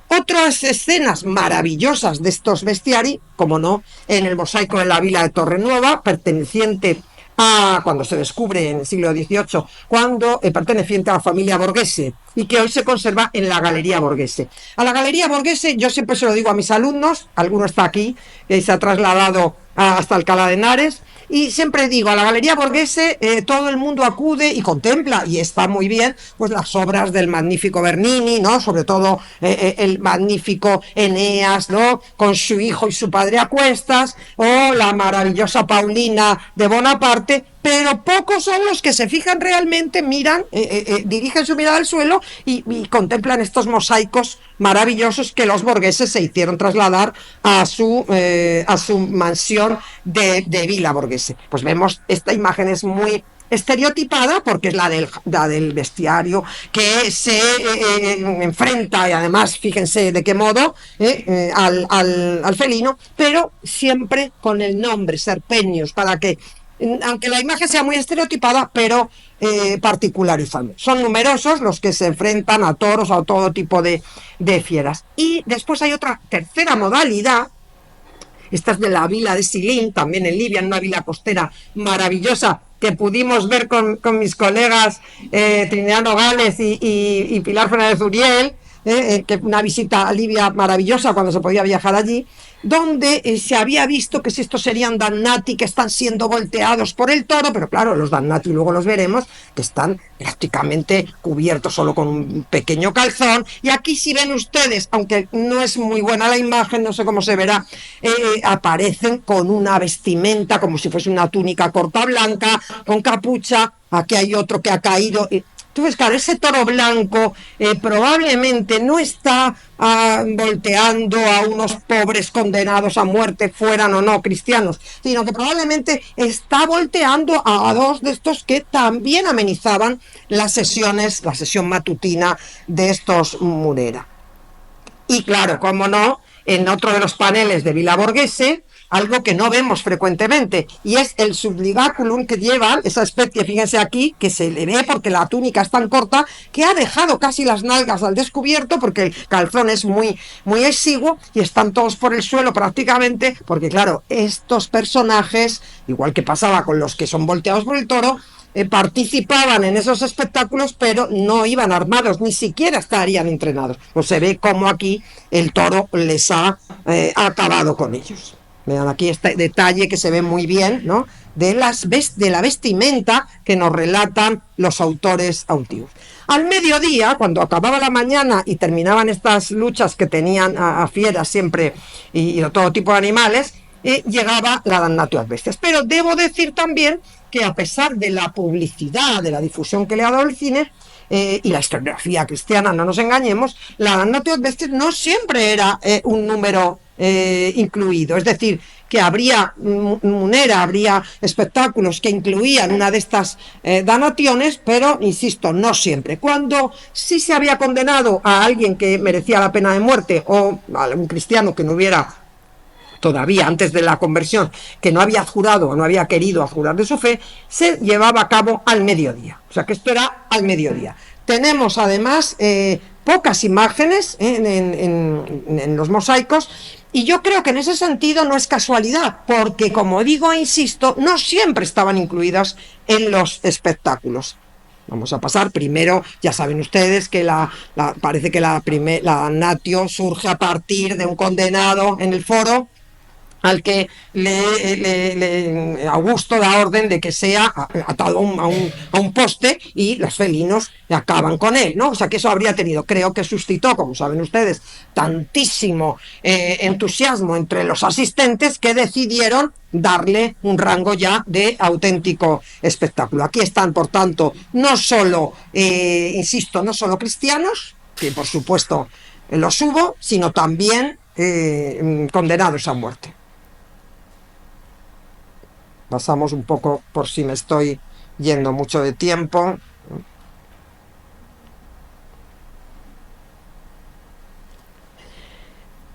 Otras escenas maravillosas de estos bestiari, como no, en el mosaico de la vila de Torrenueva, perteneciente a, cuando se descubre en el siglo XVIII, cuando perteneciente a la familia Borghese, y que hoy se conserva en la Galería Borghese. A la Galería Borghese, yo siempre se lo digo a mis alumnos, alguno está aquí, se ha trasladado hasta Alcalá de Henares, y siempre digo, a la Galería Borghese todo el mundo acude y contempla, y está muy bien, pues las obras del magnífico Bernini, ¿no? Sobre todo el magnífico Eneas, ¿no? Con su hijo y su padre a cuestas, o la maravillosa Paulina de Bonaparte, pero pocos son los que se fijan realmente, miran, dirigen su mirada al suelo y contemplan estos mosaicos maravillosos que los borgueses se hicieron trasladar a su mansión de Villa Borghese. Pues vemos, esta imagen es muy estereotipada porque es la del bestiario que se enfrenta, y además fíjense de qué modo, al felino, pero siempre con el nombre Serpenius, para que, aunque la imagen sea muy estereotipada, pero particularizando. Son numerosos los que se enfrentan a toros, a todo tipo de fieras. Y después hay otra tercera modalidad. Esta es de la vila de Silín, también en Libia, en una vila costera maravillosa que pudimos ver con mis colegas Trinidad Nogales y Pilar Fernández Uriel, que una visita a Libia maravillosa cuando se podía viajar allí, donde se había visto que si estos serían Dannati que están siendo volteados por el toro, pero claro, los Dannati luego los veremos que están prácticamente cubiertos solo con un pequeño calzón, y aquí si ven ustedes, aunque no es muy buena la imagen, no sé cómo se verá, aparecen con una vestimenta como si fuese una túnica corta blanca, con capucha. Aquí hay otro que ha caído. Entonces, claro, ese toro blanco probablemente no está volteando a unos pobres condenados a muerte, fueran o no cristianos, sino que probablemente está volteando a dos de estos que también amenizaban la sesión matutina de estos Murera. Y claro, como no, en otro de los paneles de Villa Borghese, algo que no vemos frecuentemente, y es el subligaculum que llevan, esa especie, fíjense aquí, que se le ve porque la túnica es tan corta, que ha dejado casi las nalgas al descubierto, porque el calzón es muy, muy exiguo, y están todos por el suelo prácticamente, porque claro, estos personajes, igual que pasaba con los que son volteados por el toro, participaban en esos espectáculos, pero no iban armados, ni siquiera estarían entrenados. Pues se ve como aquí el toro les ha acabado con ellos. Vean aquí este detalle que se ve muy bien, ¿no?, de la vestimenta que nos relatan los autores antiguos. Al mediodía, cuando acababa la mañana y terminaban estas luchas que tenían a fieras siempre y a todo tipo de animales, llegaba la damnatio ad bestias. Pero debo decir también que a pesar de la publicidad, de la difusión que le ha dado el cine y la historiografía cristiana, no nos engañemos, la damnatio ad bestias no siempre era un número incluido. Es decir, que habría espectáculos que incluían una de estas danaciones, pero, insisto, no siempre. Cuando sí se había condenado a alguien que merecía la pena de muerte, o a un cristiano que no hubiera todavía antes de la conversión, que no había jurado o no había querido jurar de su fe, se llevaba a cabo al mediodía. O sea que esto era al mediodía. Tenemos además pocas imágenes en los mosaicos, y yo creo que en ese sentido no es casualidad, porque, como digo e insisto, no siempre estaban incluidas en los espectáculos. Vamos a pasar primero, ya saben ustedes que parece que la damnatio surge a partir de un condenado en el foro, al que Augusto da orden de que sea atado a un poste, y los felinos acaban con él, ¿no? O sea que eso habría tenido, creo que suscitó, como saben ustedes, tantísimo entusiasmo entre los asistentes, que decidieron darle un rango ya de auténtico espectáculo. Aquí están, por tanto, no solo, insisto, no solo cristianos, que por supuesto los hubo, sino también condenados a muerte. Pasamos un poco, por si me estoy yendo mucho de tiempo.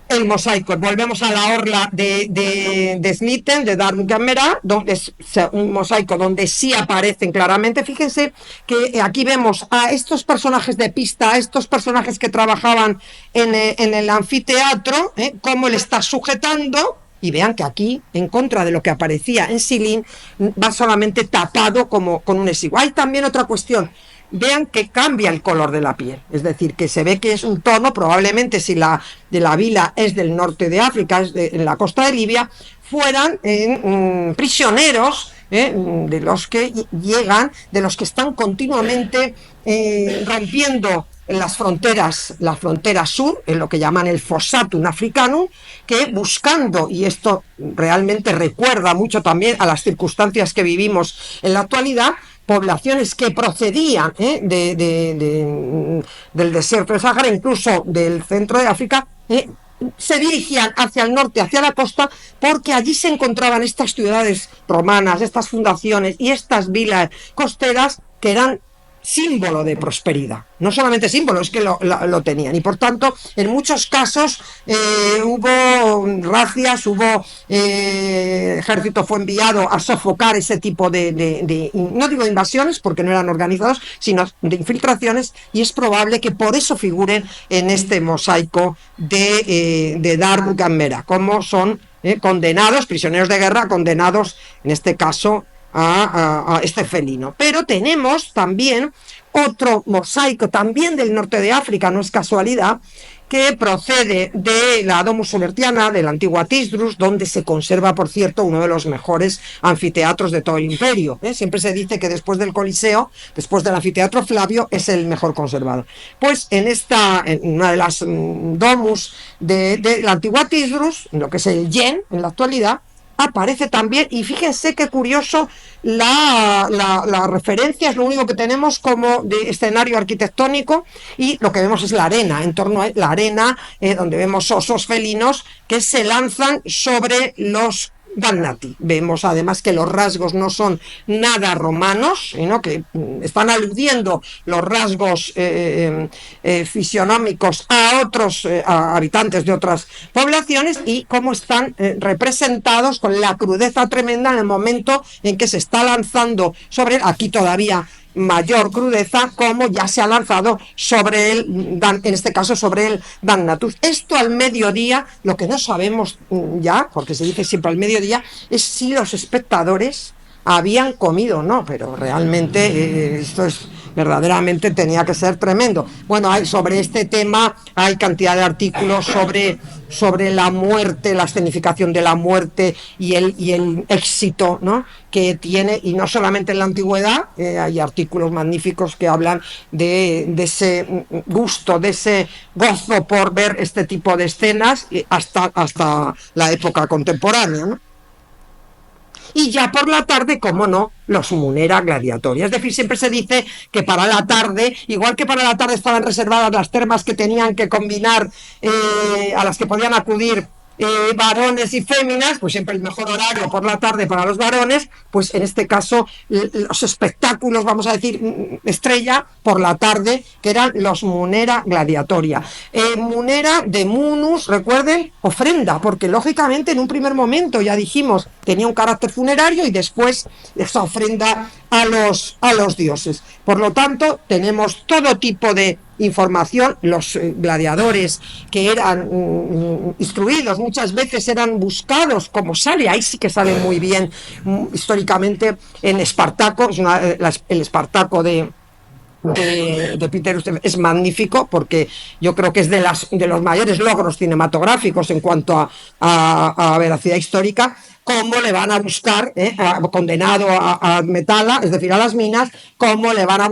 El mosaico, volvemos a la orla de Snitten, de Darmgamera, donde es un mosaico donde sí aparecen claramente. Fíjense que aquí vemos a estos personajes de pista, a estos personajes que trabajaban en el anfiteatro, cómo le está sujetando. Y vean que aquí, en contra de lo que aparecía en Silín, va solamente tapado como con un esigo. Hay también otra cuestión. Vean que cambia el color de la piel. Es decir, que se ve que es un tono, probablemente si de la vila es del norte de África, en la costa de Libia, fueran prisioneros de los que llegan, de los que están continuamente rompiendo la frontera sur, en lo que llaman el Fossatum Africanum, que buscando, y esto realmente recuerda mucho también a las circunstancias que vivimos en la actualidad, poblaciones que procedían del desierto de Sahara, incluso del centro de África, se dirigían hacia el norte, hacia la costa, porque allí se encontraban estas ciudades romanas, estas fundaciones y estas vilas costeras que eran símbolo de prosperidad. No solamente símbolo, es que lo tenían. Y por tanto, en muchos casos hubo racias, ejército fue enviado a sofocar ese tipo no digo invasiones, porque no eran organizados, sino de infiltraciones, y es probable que por eso figuren en este mosaico de Darmgamera, como son condenados, prisioneros de guerra, condenados, en este caso, a este felino. Pero tenemos también otro mosaico, también del norte de África, no es casualidad, que procede de la Domus Solertiana, de la antigua Tisdrus, donde se conserva, por cierto, uno de los mejores anfiteatros de todo el imperio. Siempre se dice que después del Coliseo, después del anfiteatro Flavio, es el mejor conservado. Pues en una de las Domus de la antigua Tisdrus, en lo que es el Yen en la actualidad, aparece también, y fíjense qué curioso, la referencia es lo único que tenemos como de escenario arquitectónico, y lo que vemos es la arena, en torno a la arena, donde vemos osos felinos que se lanzan sobre los damnati. Vemos además que los rasgos no son nada romanos, sino que están aludiendo los rasgos fisionómicos a otros habitantes de otras poblaciones, y cómo están representados con la crudeza tremenda en el momento en que se está lanzando sobre aquí todavía mayor crudeza, como ya se ha lanzado sobre en este caso sobre el Damnatus. Esto al mediodía. Lo que no sabemos ya, porque se dice siempre al mediodía, es si los espectadores habían comido, no, pero realmente esto es verdaderamente tenía que ser tremendo. Bueno, sobre este tema hay cantidad de artículos sobre la muerte, la escenificación de la muerte y el éxito, ¿no?, que tiene, y no solamente en la antigüedad, hay artículos magníficos que hablan de ese gusto, de ese gozo por ver este tipo de escenas hasta la época contemporánea, ¿no? Y ya por la tarde, como no, los Munera Gladiatoria. Es decir, siempre se dice que para la tarde, igual que para la tarde estaban reservadas las termas que tenían que combinar, a las que podían acudir varones y féminas, pues siempre el mejor horario por la tarde para los varones, pues en este caso los espectáculos, vamos a decir, estrella por la tarde, que eran los Munera Gladiatoria. Munera de munus, recuerden, ofrenda, porque lógicamente en un primer momento, ya dijimos, tenía un carácter funerario y después esa ofrenda a los dioses. Por lo tanto, tenemos todo tipo de información. Los gladiadores que eran instruidos muchas veces eran buscados, como sale, ahí sí que sale muy bien históricamente en Espartaco, el Espartaco de Peter es magnífico, porque yo creo que es de los mayores logros cinematográficos en cuanto a veracidad histórica. Cómo le van a buscar, condenado a Metala, es decir, a las minas, cómo le va a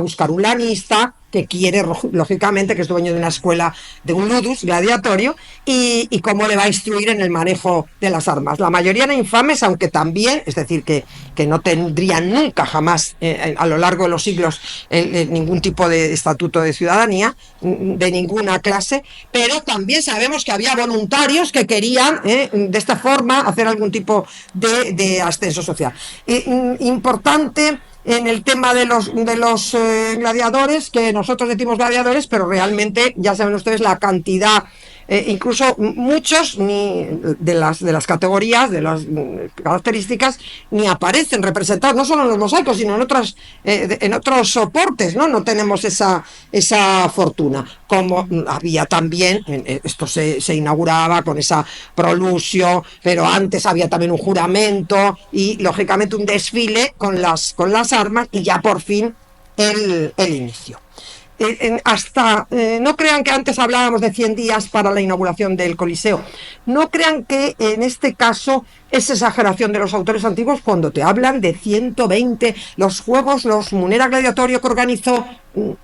buscar un lanista que quiere, lógicamente, que es dueño de una escuela, de un ludus gladiatorio, y cómo le va a instruir en el manejo de las armas. La mayoría eran infames, aunque también, es decir, que no tendrían nunca jamás, a lo largo de los siglos, ningún tipo de estatuto de ciudadanía, de ninguna clase, pero también sabemos que había voluntarios que querían, de esta forma, hacer algún tipo de ascenso social. Importante en el tema de los gladiadores, que nosotros decimos gladiadores, pero realmente ya saben ustedes la cantidad, incluso muchos ni de las categorías, de las características, ni aparecen representados, no solo en los mosaicos, sino en otros soportes, no tenemos esa fortuna. Como había también, esto se inauguraba con esa prolusio, pero antes había también un juramento y lógicamente un desfile con las armas, y ya por fin el inicio. No crean que antes hablábamos de 100 días para la inauguración del Coliseo. No crean que en este caso es exageración de los autores antiguos cuando te hablan de 120, los juegos, los Munera Gladiatorio que organizó,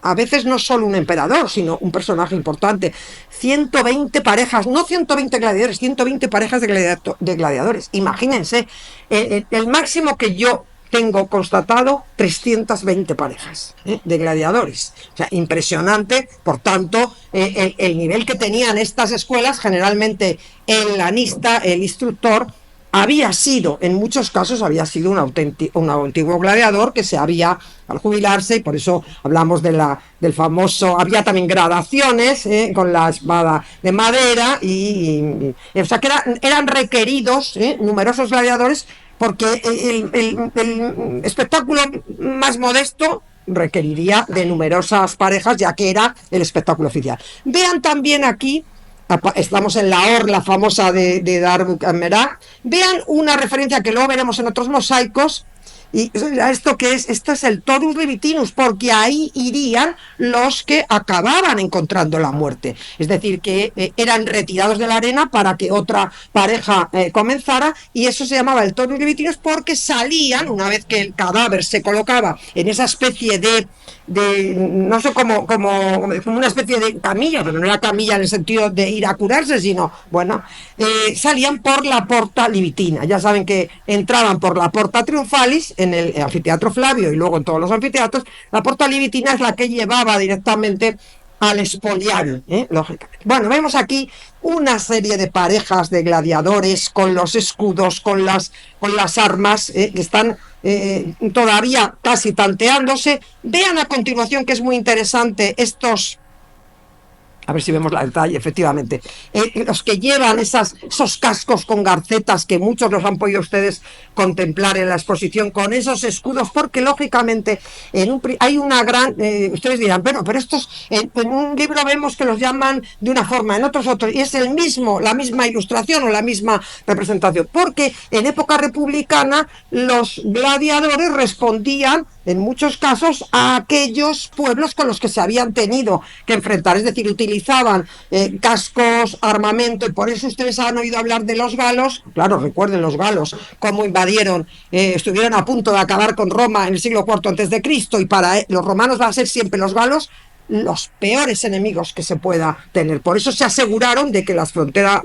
a veces no solo un emperador, sino un personaje importante. 120 parejas, no 120 gladiadores, 120 parejas de gladiadores. Imagínense, el máximo que yo tengo constatado, 320 parejas de gladiadores. O sea, impresionante. Por tanto, el nivel que tenían estas escuelas, generalmente el lanista, el instructor, en muchos casos, había sido un antiguo gladiador que se había, al jubilarse, y por eso hablamos del famoso, había también gradaciones con la espada de madera, o sea que eran requeridos numerosos gladiadores, porque el espectáculo más modesto requeriría de numerosas parejas, ya que era el espectáculo oficial. Vean también aquí, estamos en la orla famosa de Darbuk-Ammerá, vean una referencia que luego veremos en otros mosaicos. Y esto es el Torus Libitinus, porque ahí irían los que acababan encontrando la muerte, es decir, que eran retirados de la arena para que otra pareja comenzara, y eso se llamaba el Torus Libitinus, porque salían, una vez que el cadáver se colocaba en esa especie de no sé, como una especie de camilla, pero no era camilla en el sentido de ir a curarse, sino, bueno, salían por la Porta Libitina. Ya saben que entraban por la Porta Triunfalis en el anfiteatro Flavio y luego en todos los anfiteatros. La Porta Libitina es la que llevaba directamente al expoliario, lógicamente. Bueno, vemos aquí una serie de parejas de gladiadores con los escudos, con las armas, que están todavía casi tanteándose. Vean a continuación, que es muy interesante, estos A ver si vemos la detalle, efectivamente. Los que llevan esos cascos con garcetas, que muchos los han podido ustedes contemplar en la exposición, con esos escudos, porque lógicamente hay una gran... ustedes dirán, bueno, pero estos en un libro vemos que los llaman de una forma, en otros, y es la misma ilustración o la misma representación, porque en época republicana los gladiadores respondían en muchos casos a aquellos pueblos con los que se habían tenido que enfrentar, es decir, utilizaban cascos, armamento, y por eso ustedes han oído hablar de los galos. Claro, recuerden los galos, cómo invadieron, estuvieron a punto de acabar con Roma en el siglo IV a.C., y para los romanos van a ser siempre los galos los peores enemigos que se pueda tener. Por eso se aseguraron de que la frontera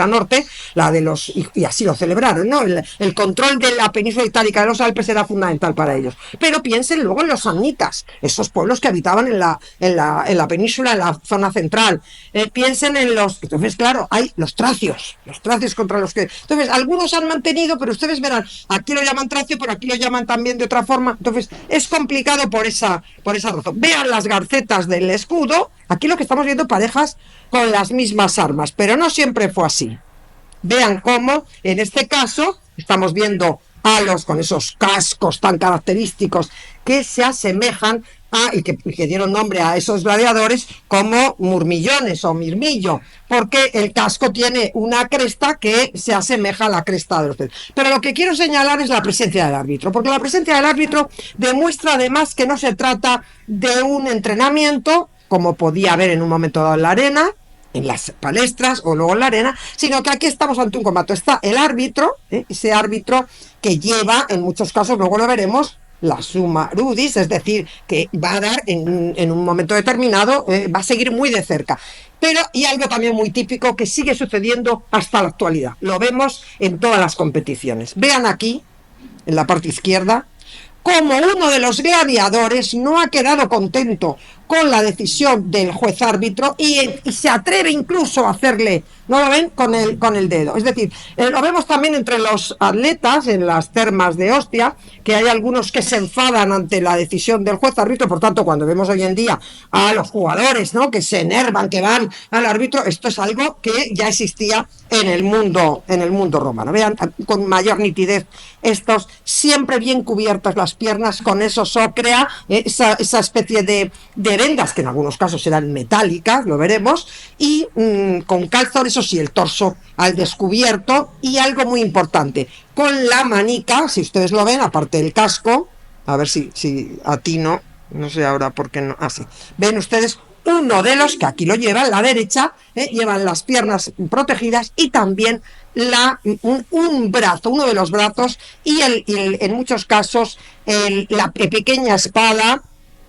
norte, la de los, y así lo celebraron, ¿no? El control de la península itálica de los Alpes era fundamental para ellos. Pero piensen luego en los samnitas, esos pueblos que habitaban en la península, en la zona central. Piensen en entonces, claro, hay los tracios contra los que... Entonces, algunos han mantenido, pero ustedes verán, aquí lo llaman tracio, pero aquí lo llaman también de otra forma. Entonces, es complicado por esa razón. Vean las garcetas del escudo. Aquí lo que estamos viendo, parejas con las mismas armas, pero no siempre fue así. Vean cómo en este caso estamos viendo halos con esos cascos tan característicos que se asemejan y que dieron nombre a esos gladiadores como murmillones o mirmillo, porque el casco tiene una cresta que se asemeja a la cresta de los peces. Pero lo que quiero señalar es la presencia del árbitro, porque la presencia del árbitro demuestra además que no se trata de un entrenamiento, como podía haber en un momento dado en la arena, en las palestras o luego en la arena, sino que aquí estamos ante un combate. Está el árbitro, ese árbitro que lleva, en muchos casos, luego lo veremos, la summa rudis, es decir, que va a dar en un momento determinado, va a seguir muy de cerca. Pero, y algo también muy típico que sigue sucediendo hasta la actualidad, lo vemos en todas las competiciones. Vean aquí, en la parte izquierda, como uno de los gladiadores no ha quedado contento con la decisión del juez árbitro y se atreve incluso a hacerle, ¿no lo ven?, con el dedo. Es decir, lo vemos también entre los atletas en las termas de Ostia, que hay algunos que se enfadan ante la decisión del juez árbitro. Por tanto, cuando vemos hoy en día a los jugadores, ¿no?, que se enervan, que van al árbitro, esto es algo que ya existía en el mundo romano. Vean con mayor nitidez estos, siempre bien cubiertas las piernas con esos ócrea, esa especie de vendas, que en algunos casos serán metálicas, lo veremos, y con calzón, eso sí, el torso al descubierto, y algo muy importante, con la manica, si ustedes lo ven, aparte del casco, a ver si atino, no sé ahora por qué no, sí, ven ustedes, uno de los que aquí lo llevan, la derecha, llevan las piernas protegidas y también un brazo, uno de los brazos, y en muchos casos la pequeña espada,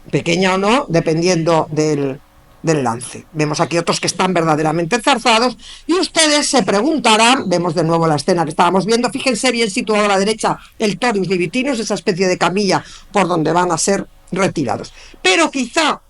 pequeña o no, dependiendo del lance. Vemos aquí otros que están verdaderamente enzarzados, y ustedes se preguntarán, vemos de nuevo la escena que estábamos viendo, fíjense bien situado a la derecha el Torius Libitinus, esa especie de camilla por donde van a ser retirados. Pero quizá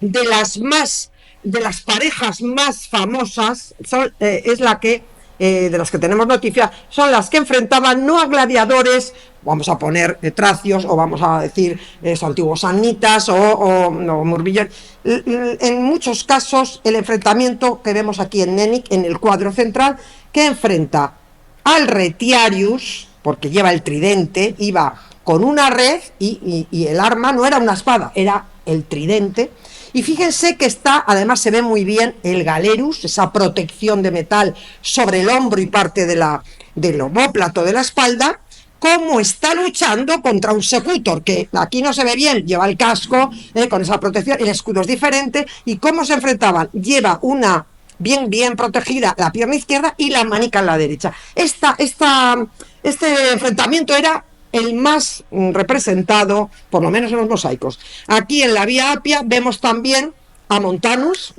de las parejas más famosas es la que de las que tenemos noticia, son las que enfrentaban no a gladiadores, vamos a poner tracios, o vamos a decir antiguos samnitas o murmillones. En muchos casos el enfrentamiento que vemos aquí en Nenic, en el cuadro central, que enfrenta al retiarius, porque lleva el tridente, iba con una red y el arma no era una espada, era el tridente. Y fíjense que además se ve muy bien el galerus, esa protección de metal sobre el hombro y parte del omóplato de la espalda, cómo está luchando contra un secutor, que aquí no se ve bien, lleva el casco con esa protección, el escudo es diferente, y cómo se enfrentaban, lleva una bien protegida la pierna izquierda y la manica en la derecha. Este enfrentamiento era el más representado, por lo menos en los mosaicos. Aquí en la Vía Apia vemos también a Montanus,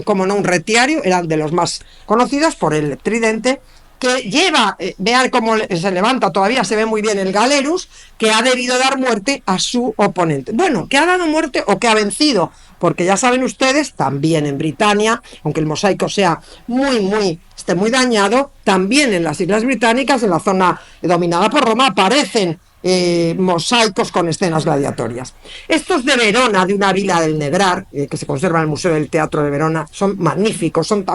como no un retiario, eran de los más conocidos por el tridente, que lleva, vean cómo se levanta, todavía se ve muy bien el galerus, que ha debido dar muerte a su oponente. Bueno, que ha dado muerte o que ha vencido, porque ya saben ustedes, también en Britania, aunque el mosaico sea muy dañado, también en las Islas Británicas, en la zona dominada por Roma, aparecen mosaicos con escenas gladiatorias. Estos de Verona, de una vila del Negrar, que se conserva en el Museo del Teatro de Verona, son magníficos, son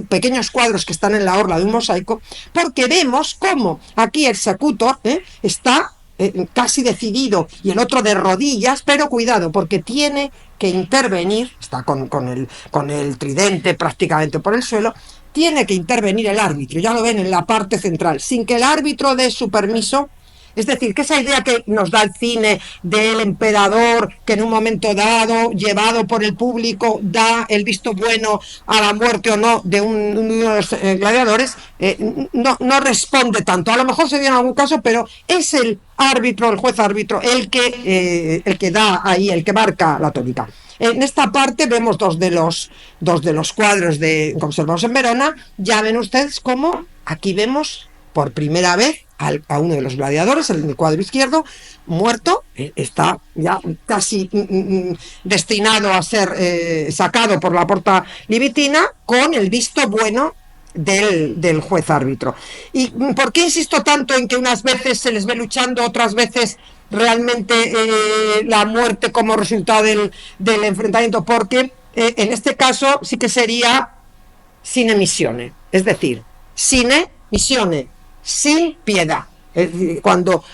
pequeños cuadros que están en la orla de un mosaico, porque vemos cómo aquí el secutor está casi decidido y el otro de rodillas, pero cuidado, porque tiene que intervenir, está con el tridente prácticamente por el suelo, tiene que intervenir el árbitro, ya lo ven en la parte central, sin que el árbitro dé su permiso. Es decir, que esa idea que nos da el cine del emperador, que en un momento dado, llevado por el público, da el visto bueno a la muerte o no de uno de los gladiadores, no responde tanto. A lo mejor se dio en algún caso, pero es el árbitro, el juez árbitro, el que da ahí, el que marca la tónica. En esta parte vemos dos de los cuadros conservados en Verona. Ya ven ustedes cómo aquí vemos por primera vez a uno de los gladiadores, en el cuadro izquierdo, muerto, está ya casi destinado a ser sacado por la porta libitina, con el visto bueno del juez árbitro. ¿Y por qué insisto tanto en que unas veces se les ve luchando, otras veces realmente la muerte como resultado del enfrentamiento? Porque en este caso sí que sería sine missione, es decir, sine missione, sin piedad, es decir, cuando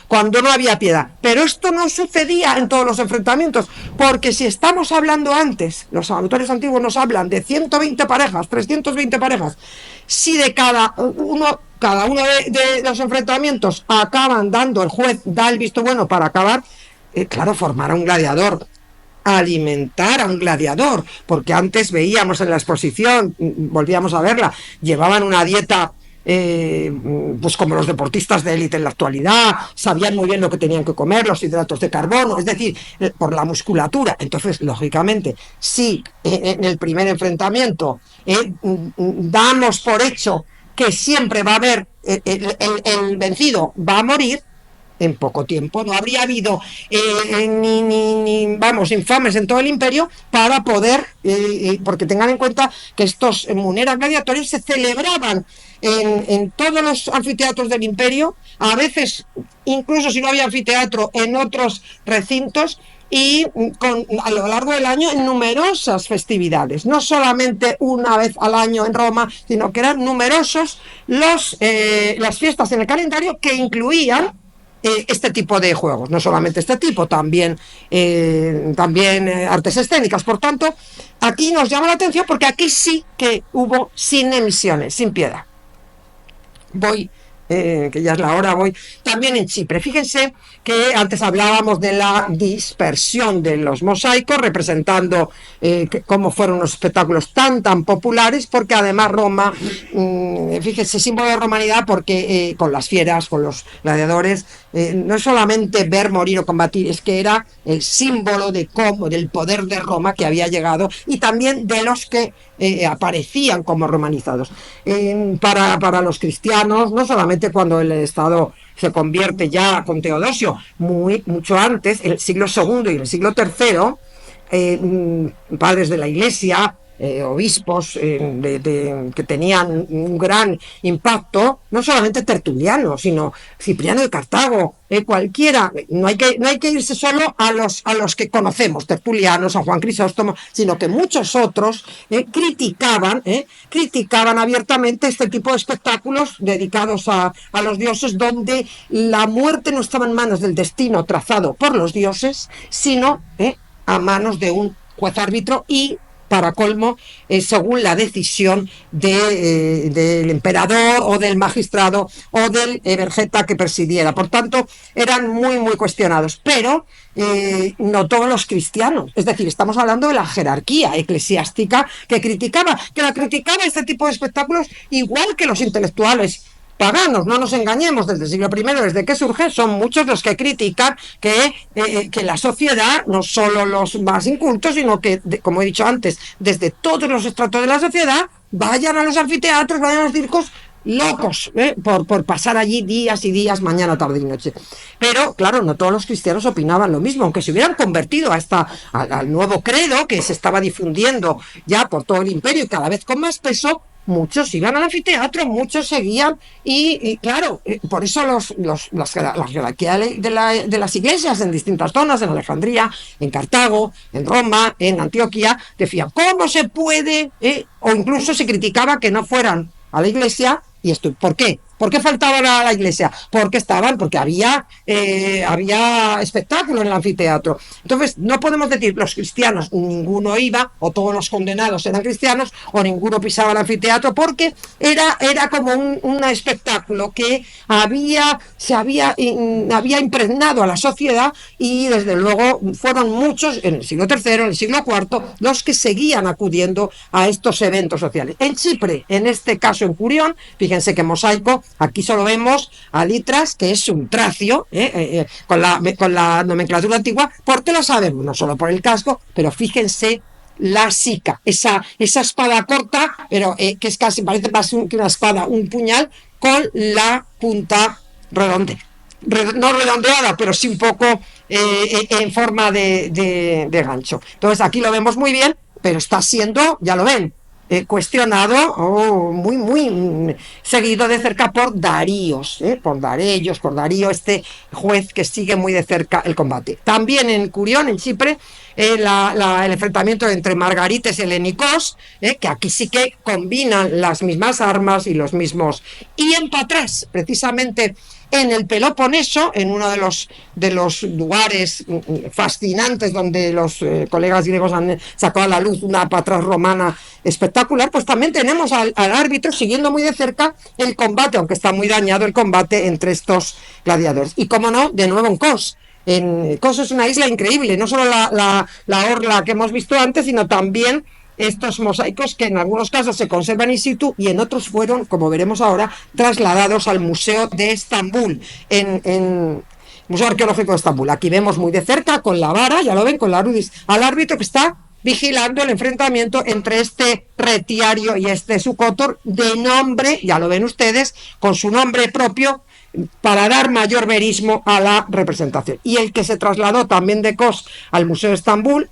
no había piedad. Pero esto no sucedía en todos los enfrentamientos, porque si estamos hablando antes, los autores antiguos nos hablan de 120 parejas, 320 parejas, si de cada uno de los enfrentamientos acaban dando, el juez da el visto bueno para acabar, claro, formar a un gladiador, alimentar a un gladiador, porque antes veíamos en la exposición, volvíamos a verla, llevaban una dieta pues como los deportistas de élite en la actualidad, sabían muy bien lo que tenían que comer, los hidratos de carbono, es decir, por la musculatura. Entonces, lógicamente, si en el primer enfrentamiento damos por hecho que siempre va a haber el vencido va a morir, en poco tiempo no habría habido vamos, infames en todo el imperio para poder, porque tengan en cuenta que estos muneras gladiatorios se celebraban en todos los anfiteatros del imperio, a veces incluso si no había anfiteatro en otros recintos, y a lo largo del año en numerosas festividades, no solamente una vez al año en Roma, sino que eran numerosos las fiestas en el calendario que incluían este tipo de juegos, no solamente este tipo, también artes escénicas. Por tanto, aquí nos llama la atención porque aquí sí que hubo sine missione, sin piedad. Voy, que ya es la hora, voy también en Chipre. Fíjense que antes hablábamos de la dispersión de los mosaicos, representando cómo fueron unos espectáculos tan populares, porque además Roma, fíjense, símbolo de romanidad, porque con las fieras, con los gladiadores, no es solamente ver, morir o combatir, es que era el símbolo del poder de Roma que había llegado, y también de los que aparecían como romanizados. Para los cristianos, no solamente cuando el Estado se convierte ya con Teodosio, mucho antes, el siglo II y el siglo III, padres de la Iglesia, obispos que tenían un gran impacto, no solamente Tertuliano, sino Cipriano de Cartago, cualquiera. No hay que irse solo a los que conocemos, Tertuliano, San Juan Crisóstomo, sino que muchos otros criticaban abiertamente este tipo de espectáculos dedicados a los dioses, donde la muerte no estaba en manos del destino trazado por los dioses, sino a manos de un juez árbitro, y para colmo, según la decisión del emperador o del magistrado o del vergeta que presidiera. Por tanto, eran muy cuestionados, pero no todos los cristianos. Es decir, estamos hablando de la jerarquía eclesiástica que criticaba este tipo de espectáculos, igual que los intelectuales paganos. No nos engañemos, desde el siglo I, desde que surge, son muchos los que critican que la sociedad, no solo los más incultos, sino que, como he dicho antes, desde todos los estratos de la sociedad, vayan a los anfiteatros, vayan a los circos, locos, por pasar allí días y días, mañana, tarde y noche. Pero, claro, no todos los cristianos opinaban lo mismo, aunque se hubieran convertido al nuevo credo que se estaba difundiendo ya por todo el imperio y cada vez con más peso. muchos iban al anfiteatro, muchos seguían, y claro, por eso la jerarquía de las iglesias en distintas zonas, en Alejandría, en Cartago, en Roma, en Antioquía, decían, ¿cómo se puede? O incluso se criticaba que no fueran a la iglesia. ¿Y esto por qué? ¿Por qué faltaban a la iglesia? Porque había espectáculo en el anfiteatro. Entonces, no podemos decir los cristianos, ninguno iba, o todos los condenados eran cristianos, o ninguno pisaba el anfiteatro, porque era como un espectáculo que había impregnado a la sociedad, y desde luego fueron muchos en el siglo III, en el siglo IV, los que seguían acudiendo a estos eventos sociales. En Chipre, en este caso en Curión, fíjense que mosaico. Aquí solo vemos a Litras, que es un tracio, con la nomenclatura antigua, porque lo sabemos, no solo por el casco, pero fíjense la sica, esa espada corta, pero que es casi, parece más que una espada, un puñal, con la punta no redondeada, pero sí un poco en forma de gancho. Entonces aquí lo vemos muy bien, pero está siendo, ya lo ven, cuestionado muy seguido de cerca por Darío, este juez que sigue muy de cerca el combate. También en Curión, en Chipre, el enfrentamiento entre margarites y helenicos, que aquí sí que combinan las mismas armas y los mismos. Y en Patras, precisamente en el Peloponeso, en uno de los lugares fascinantes donde los colegas griegos han sacado a la luz una Patras romana espectacular, pues también tenemos al árbitro siguiendo muy de cerca el combate, aunque está muy dañado el combate entre estos gladiadores. Y como no, de nuevo en Kos. Kos es una isla increíble, no solo la orla que hemos visto antes, sino también estos mosaicos que en algunos casos se conservan in situ y en otros fueron, como veremos ahora, trasladados al Museo de Estambul, en Museo Arqueológico de Estambul. Aquí vemos muy de cerca, con la vara, ya lo ven, con la rudis, al árbitro que está vigilando el enfrentamiento entre este retiario y este sucotor, de nombre, ya lo ven ustedes, con su nombre propio, para dar mayor verismo a la representación. Y el que se trasladó también de Kos al Museo de Estambul,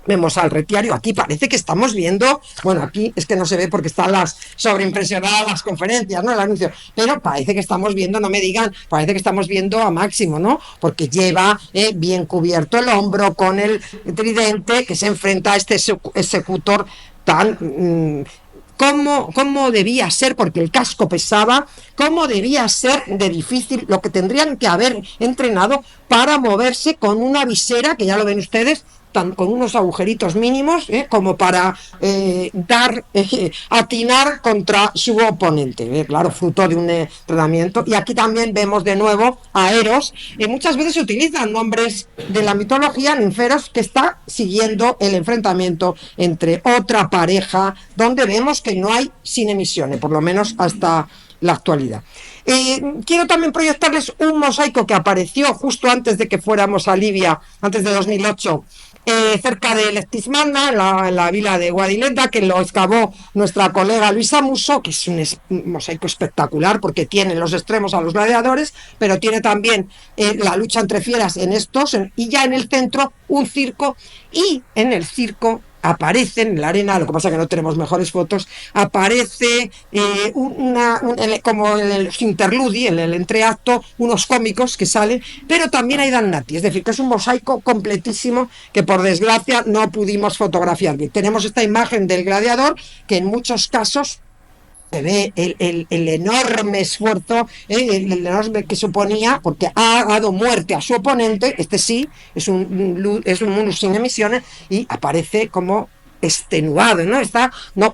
vemos al retiario. Aquí parece que estamos viendo, bueno, aquí es que no se ve porque están las sobreimpresionadas las conferencias, ¿no? El anuncio, pero parece que estamos viendo, no me digan, parece que estamos viendo a Máximo, ¿no? Porque lleva bien cubierto el hombro con el tridente que se enfrenta a este ejecutor tan... ¿Cómo debía ser? Porque el casco pesaba, ¿cómo debía ser de difícil lo que tendrían que haber entrenado para moverse con una visera, que ya lo ven ustedes, con unos agujeritos mínimos, como para atinar contra su oponente, claro, fruto de un entrenamiento. Y aquí también vemos de nuevo a Eros, muchas veces se utilizan nombres de la mitología, Ninferos, que está siguiendo el enfrentamiento entre otra pareja, donde vemos que no hay emisiones, por lo menos hasta la actualidad. Quiero también proyectarles un mosaico que apareció justo antes de que fuéramos a Libia, antes de 2008, cerca de Lectismanda, en la vila de Guadilenda, que lo excavó nuestra colega Luisa Musso, que es un mosaico espectacular porque tiene los extremos a los gladiadores, pero tiene también la lucha entre fieras en estos, y ya en el centro un circo, y en el circo aparecen en la arena, lo que pasa es que no tenemos mejores fotos, aparece como en el interludi, en el entreacto, unos cómicos que salen, pero también hay dannati, es decir, que es un mosaico completísimo que por desgracia no pudimos fotografiar bien. Tenemos esta imagen del gladiador que en muchos casos se ve el enorme esfuerzo, el enorme que suponía, porque ha dado muerte a su oponente. Este sí, es un munus sin emisiones, y aparece como extenuado, ¿no?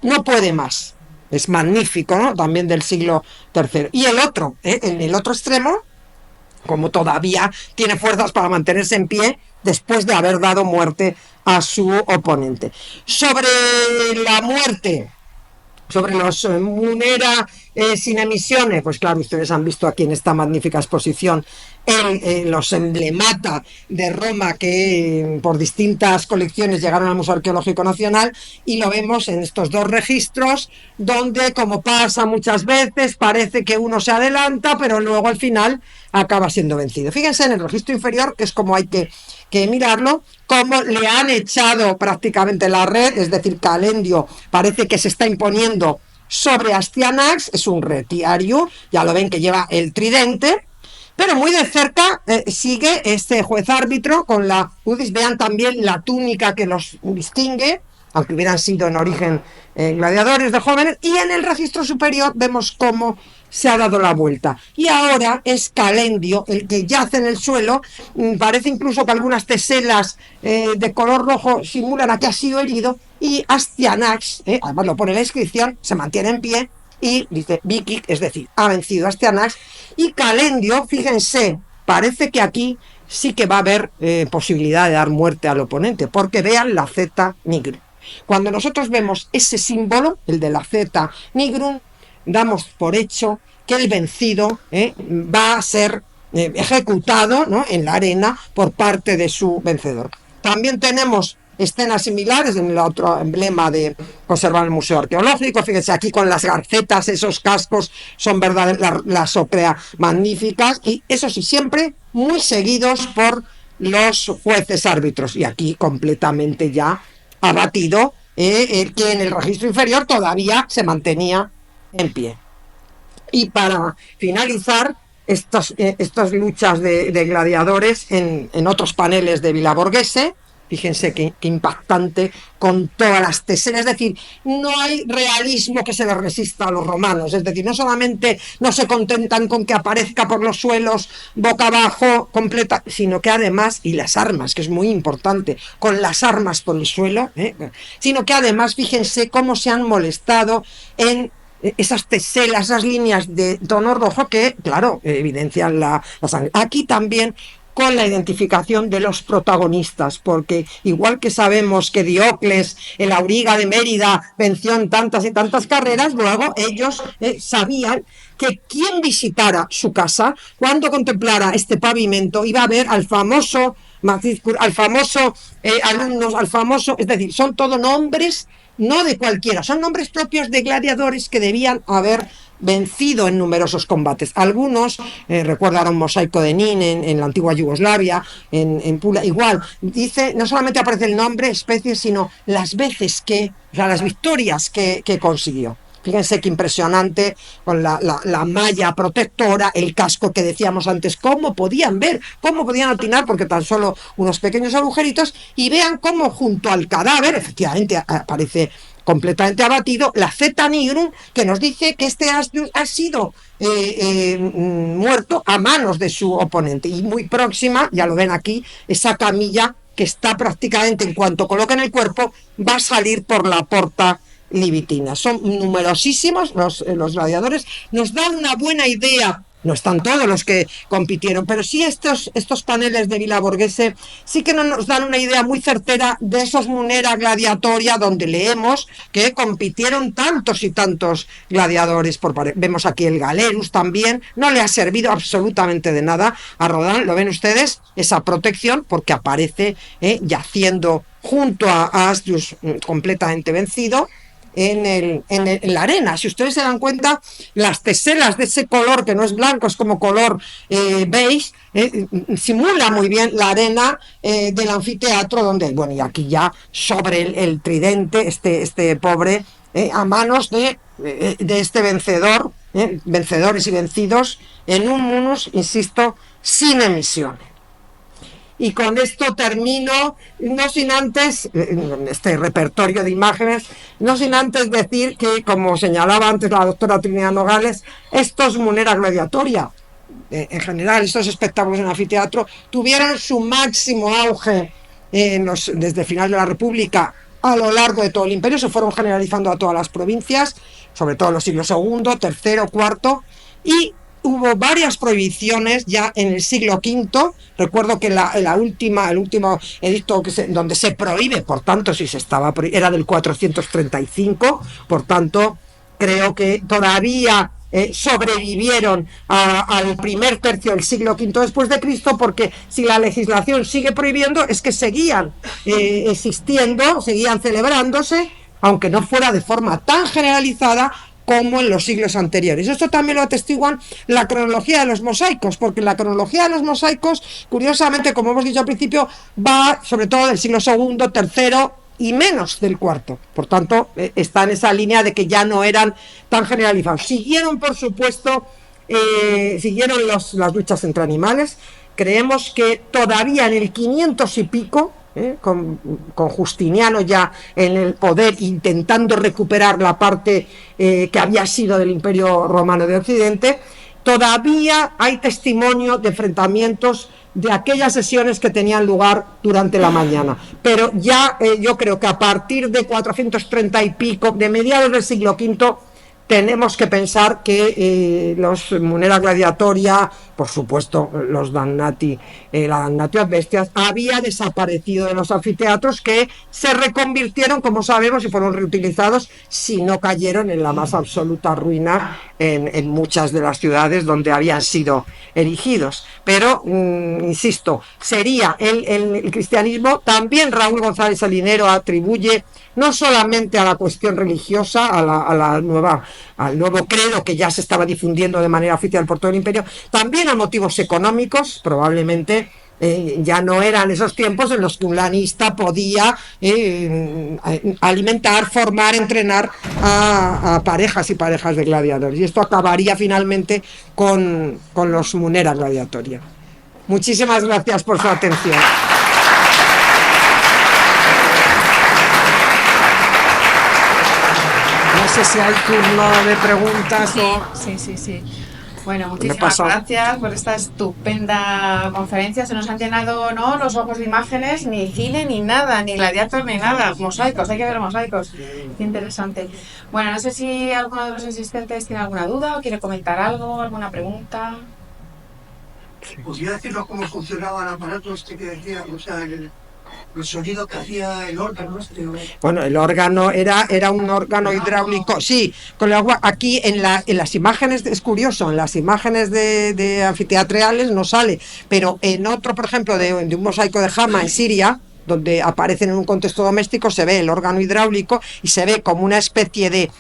No puede más. Es magnífico, ¿no? También del siglo III. Y el otro, en el otro extremo, como todavía tiene fuerzas para mantenerse en pie después de haber dado muerte a su oponente. Sobre la muerte, sobre los Munera sin emisiones, pues claro, ustedes han visto aquí en esta magnífica exposición los emblemata de Roma que por distintas colecciones llegaron al Museo Arqueológico Nacional, y lo vemos en estos dos registros donde, como pasa muchas veces, parece que uno se adelanta, pero luego al final acaba siendo vencido. Fíjense en el registro inferior, que es como hay que mirarlo, cómo le han echado prácticamente la red, es decir, Calendio parece que se está imponiendo sobre Astyanax, es un retiario, ya lo ven que lleva el tridente, pero muy de cerca sigue este juez árbitro con la UDIS. Vean también la túnica que los distingue, aunque hubieran sido en origen gladiadores de jóvenes, y en el registro superior vemos cómo se ha dado la vuelta. Y ahora es Calendio el que yace en el suelo. Parece incluso que algunas teselas de color rojo simulan a que ha sido herido, y Astyanax, además lo pone en la inscripción, se mantiene en pie y dice Viking, es decir, ha vencido a Astyanax. Y Calendio, fíjense, parece que aquí sí que va a haber posibilidad de dar muerte al oponente, porque vean la Z nigrum. Cuando nosotros vemos ese símbolo, el de la Z nigrum, damos por hecho que el vencido va a ser ejecutado, ¿no?, en la arena por parte de su vencedor. También tenemos escenas similares en el otro emblema de conservar el Museo Arqueológico. Fíjense aquí con las garcetas, esos cascos son verdaderas, las ópera magníficas, y eso sí, siempre muy seguidos por los jueces árbitros. Y aquí completamente ya abatido el que en el registro inferior todavía se mantenía en pie. Y para finalizar estas luchas de gladiadores en otros paneles de Villa Borghese, fíjense qué impactante, con todas las teselas. Es decir, no hay realismo que se le resista a los romanos. Es decir, no solamente no se contentan con que aparezca por los suelos boca abajo completa, sino que además, y las armas, que es muy importante, con las armas por el suelo, sino que además fíjense cómo se han molestado en esas teselas, esas líneas de tono rojo que, claro, evidencian la sangre. Aquí también con la identificación de los protagonistas, porque igual que sabemos que Diocles, el auriga de Mérida, venció en tantas y tantas carreras, luego ellos sabían que quien visitara su casa, cuando contemplara este pavimento, iba a ver al famoso alumnos, al famoso, es decir, son todos nombres, no de cualquiera, son nombres propios de gladiadores que debían haber vencido en numerosos combates. Algunos, recuerdan un mosaico de Nin en la antigua Yugoslavia, en Pula, igual, dice, no solamente aparece el nombre, especie, sino las veces que, o sea, las victorias que consiguió. Fíjense qué impresionante, con la malla protectora, el casco que decíamos antes, cómo podían ver, cómo podían atinar, porque tan solo unos pequeños agujeritos, y vean cómo junto al cadáver, efectivamente aparece completamente abatido, la Z nigrum, que nos dice que este Astyus ha sido muerto a manos de su oponente, y muy próxima, ya lo ven aquí, esa camilla que está prácticamente, en cuanto coloquen el cuerpo, va a salir por la porta libitina. Son numerosísimos los gladiadores, nos dan una buena idea. No están todos los que compitieron, pero sí estos paneles de Villa Borghese sí que nos dan una idea muy certera de esos munera gladiatoria, donde leemos que compitieron tantos y tantos gladiadores. Vemos aquí el Galerus también, no le ha servido absolutamente de nada a Rodin, lo ven ustedes, esa protección, porque aparece yaciendo junto a Astyus completamente vencido en la arena. Si ustedes se dan cuenta, las teselas de ese color que no es blanco, es como color beige, simula muy bien la arena del anfiteatro, donde, bueno, y aquí ya sobre el tridente, este pobre, a manos de este vencedor, vencedores y vencidos, en un munus, insisto, sin emisión. Y con esto termino, no sin antes, este repertorio de imágenes, no sin antes decir que, como señalaba antes la doctora Trinidad Nogales, estos munera gladiatoria, en general, estos espectáculos en anfiteatro, tuvieron su máximo auge desde el final de la República a lo largo de todo el imperio, se fueron generalizando a todas las provincias, sobre todo en los siglos II, III, IV, y hubo varias prohibiciones ya en el siglo V. Recuerdo que el último edicto donde se prohíbe, por tanto, si se estaba era del 435, por tanto, creo que todavía sobrevivieron al primer tercio del siglo V después de Cristo, porque si la legislación sigue prohibiendo, es que seguían existiendo, seguían celebrándose, aunque no fuera de forma tan generalizada como en los siglos anteriores. Esto también lo atestiguan la cronología de los mosaicos, porque la cronología de los mosaicos, curiosamente, como hemos dicho al principio, va sobre todo del siglo II, III, y menos del cuarto. Por tanto, está en esa línea de que ya no eran tan generalizados. Siguieron, por supuesto, siguieron las luchas entre animales. Creemos que todavía en el 500 y pico, con Justiniano ya en el poder, intentando recuperar la parte que había sido del Imperio Romano de Occidente, todavía hay testimonio de enfrentamientos de aquellas sesiones que tenían lugar durante la mañana. Pero ya yo creo que a partir de 430 y pico, de mediados del siglo V, tenemos que pensar que los Munera Gladiatoria, por supuesto los Damnati, la Damnatio ad Bestias, había desaparecido de los anfiteatros, que se reconvirtieron, como sabemos, y fueron reutilizados, si no cayeron en la más absoluta ruina en muchas de las ciudades donde habían sido erigidos. Pero, insisto, sería el cristianismo. También Raúl González Salinero atribuye no solamente a la cuestión religiosa, al nuevo credo que ya se estaba difundiendo de manera oficial por todo el imperio, también a motivos económicos. Probablemente ya no eran esos tiempos en los que un lanista podía alimentar, formar, entrenar a parejas y parejas de gladiadores, y esto acabaría finalmente con los Munera Gladiatoria. Muchísimas gracias por su atención. No sé si hay turno de preguntas. Sí. Bueno, muchísimas gracias por esta estupenda conferencia. Se nos han llenado, ¿no?, los ojos de imágenes, ni cine, ni nada, ni gladiator, ni nada. Mosaicos, hay que ver mosaicos. Qué interesante. Bueno, no sé si alguno de los asistentes tiene alguna duda o quiere comentar algo, alguna pregunta. ¿Podría decirnos cómo funcionaba el aparato que decía, o sea, el sonido que hacía el órgano este? Bueno, el órgano era un órgano hidráulico, sí, con el agua. Aquí en las imágenes, es curioso, en las imágenes de anfiteatrales no sale, pero en otro, por ejemplo, de un mosaico de Hama en Siria, donde aparecen en un contexto doméstico, se ve el órgano hidráulico y se ve como una especie de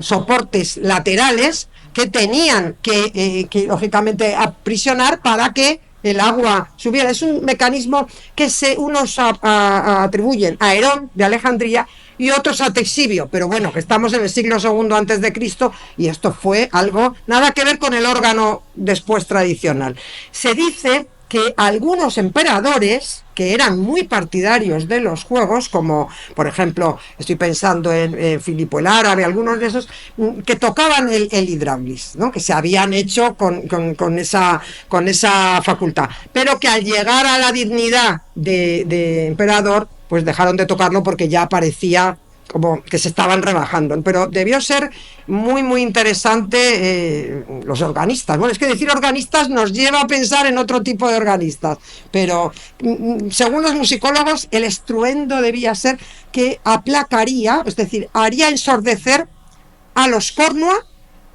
soportes laterales que tenían que lógicamente aprisionar para que el agua subiera. Es un mecanismo que unos atribuyen a Herón de Alejandría y otros a Texibio, pero bueno, que estamos en el siglo II antes de Cristo, y esto fue algo nada que ver con el órgano después tradicional. Se dice que algunos emperadores que eran muy partidarios de los juegos, como por ejemplo, estoy pensando en Filipo el Árabe, algunos de esos, que tocaban el hidráulis, ¿no?, que se habían hecho con esa facultad, pero que al llegar a la dignidad de emperador, pues dejaron de tocarlo porque ya parecía como que se estaban rebajando. Pero debió ser muy, muy interesante los organistas. Bueno, es que decir organistas nos lleva a pensar en otro tipo de organistas, pero según los musicólogos, el estruendo debía ser que aplacaría, es decir, haría ensordecer a los cornua,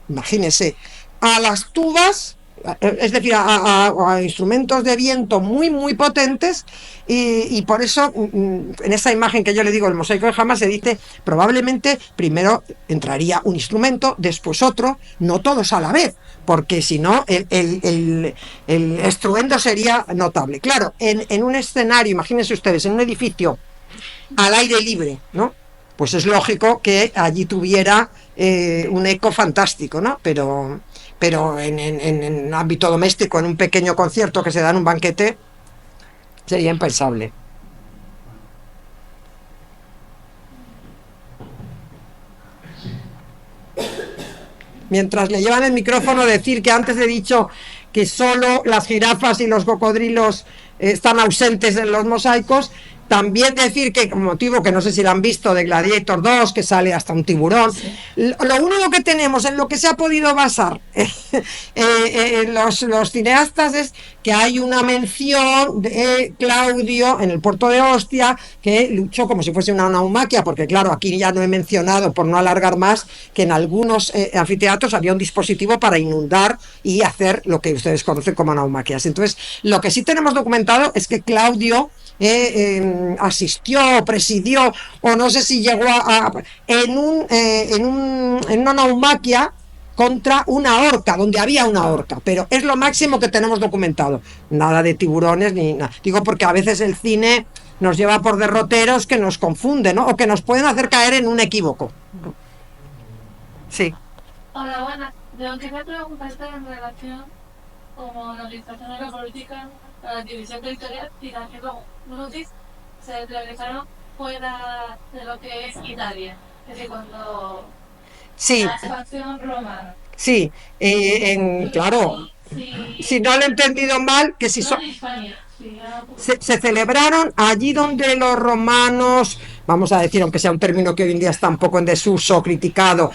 imagínense, a las tubas, es decir, a instrumentos de viento muy, muy potentes, y por eso en esa imagen que yo le digo, el mosaico de Hama, se dice probablemente primero entraría un instrumento, después otro, no todos a la vez, porque si no el estruendo sería notable. Claro, en un escenario, imagínense ustedes, en un edificio al aire libre, ¿no?, pues es lógico que allí tuviera un eco fantástico, ¿no? Pero en ámbito doméstico, en un pequeño concierto que se da en un banquete, sería impensable. Mientras le llevan el micrófono, decir que antes he dicho que solo las jirafas y los cocodrilos están ausentes en los mosaicos. También decir que, con motivo que no sé si lo han visto, de Gladiator 2, que sale hasta un tiburón, sí. Lo único que tenemos en lo que se ha podido basar los cineastas es que hay una mención de Claudio en el puerto de Ostia, que luchó como si fuese una naumaquia, porque claro, aquí ya no he mencionado, por no alargar más, que en algunos anfiteatros había un dispositivo para inundar y hacer lo que ustedes conocen como naumaquias. Entonces, lo que sí tenemos documentado es que Claudio asistió, presidió, o no sé si llegó en una naumaquia contra una orca, donde había una orca, pero es lo máximo que tenemos documentado. Nada de tiburones ni nada. Digo porque a veces el cine nos lleva por derroteros que nos confunden, ¿no? O que nos pueden hacer caer en un equívoco. Sí. Hola, buenas. Yo quería preguntarte en relación como la administración de la política, la división territorial y también como Brutis se realizaron fuera de lo que es Italia. Es decir, cuando Sí, la expansión romana. sí, claro, Sí, si no lo he entendido mal, que si no son... en Hispania. Sí, Se celebraron allí donde los romanos, vamos a decir, aunque sea un término que hoy en día está un poco en desuso, criticado,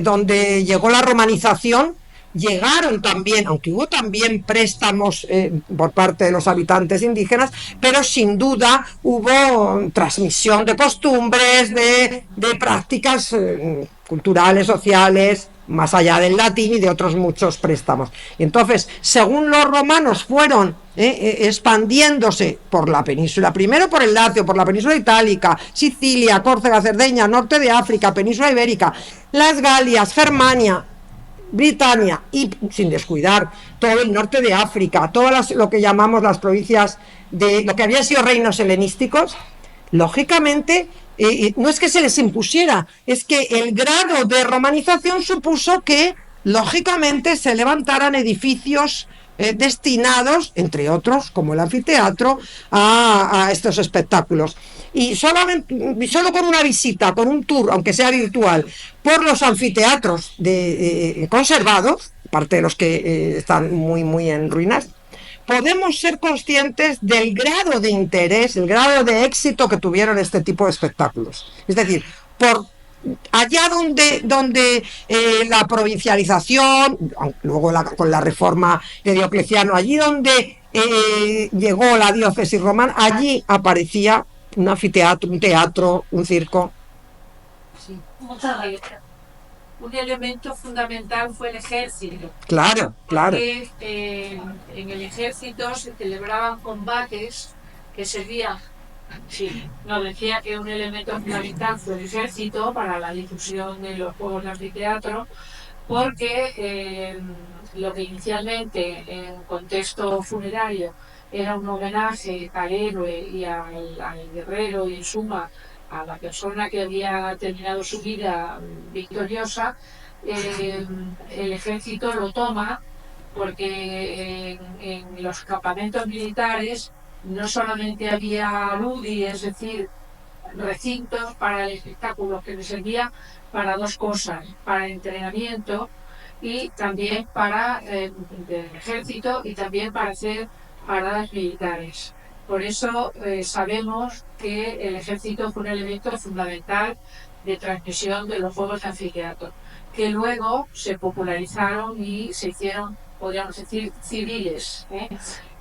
donde llegó la romanización, llegaron también, aunque hubo también préstamos por parte de los habitantes indígenas, pero sin duda hubo transmisión de costumbres, de prácticas culturales, sociales, más allá del latín y de otros muchos préstamos. Y entonces, según los romanos fueron expandiéndose por la península, primero por el Lacio, por la península itálica, Sicilia, Córcega, Cerdeña, norte de África, península ibérica, las Galias, Germania, Britania y sin descuidar todo el norte de África, todas lo que llamamos las provincias de lo que habían sido reinos helenísticos, lógicamente no es que se les impusiera, es que el grado de romanización supuso que lógicamente se levantaran edificios destinados, entre otros, como el anfiteatro, a estos espectáculos. Y solo con una visita, con un tour, aunque sea virtual, por los anfiteatros conservados, parte de los que están muy en ruinas, podemos ser conscientes del grado de interés, el grado de éxito que tuvieron este tipo de espectáculos. Es decir, por allá donde la provincialización, luego con la reforma de Diocleciano, allí donde llegó la diócesis romana, allí aparecía un anfiteatro, un teatro, un circo. Sí. Muchas gracias. Un elemento fundamental fue el ejército. Claro, claro. Porque en el ejército se celebraban combates que servían, sí, nos decía que un elemento fundamental fue el ejército para la difusión de los juegos de anfiteatro, porque lo que inicialmente en contexto funerario era un homenaje al héroe y al guerrero y en suma a la persona que había terminado su vida victoriosa, el ejército lo toma porque en los campamentos militares no solamente había ludi, es decir, recintos para el espectáculo, que les servía para dos cosas, para el entrenamiento y también para el ejército y también para hacer paradas militares. Por eso sabemos que el ejército fue un elemento fundamental de transmisión de los juegos de anfiteatro, que luego se popularizaron y se hicieron, podríamos decir, civiles.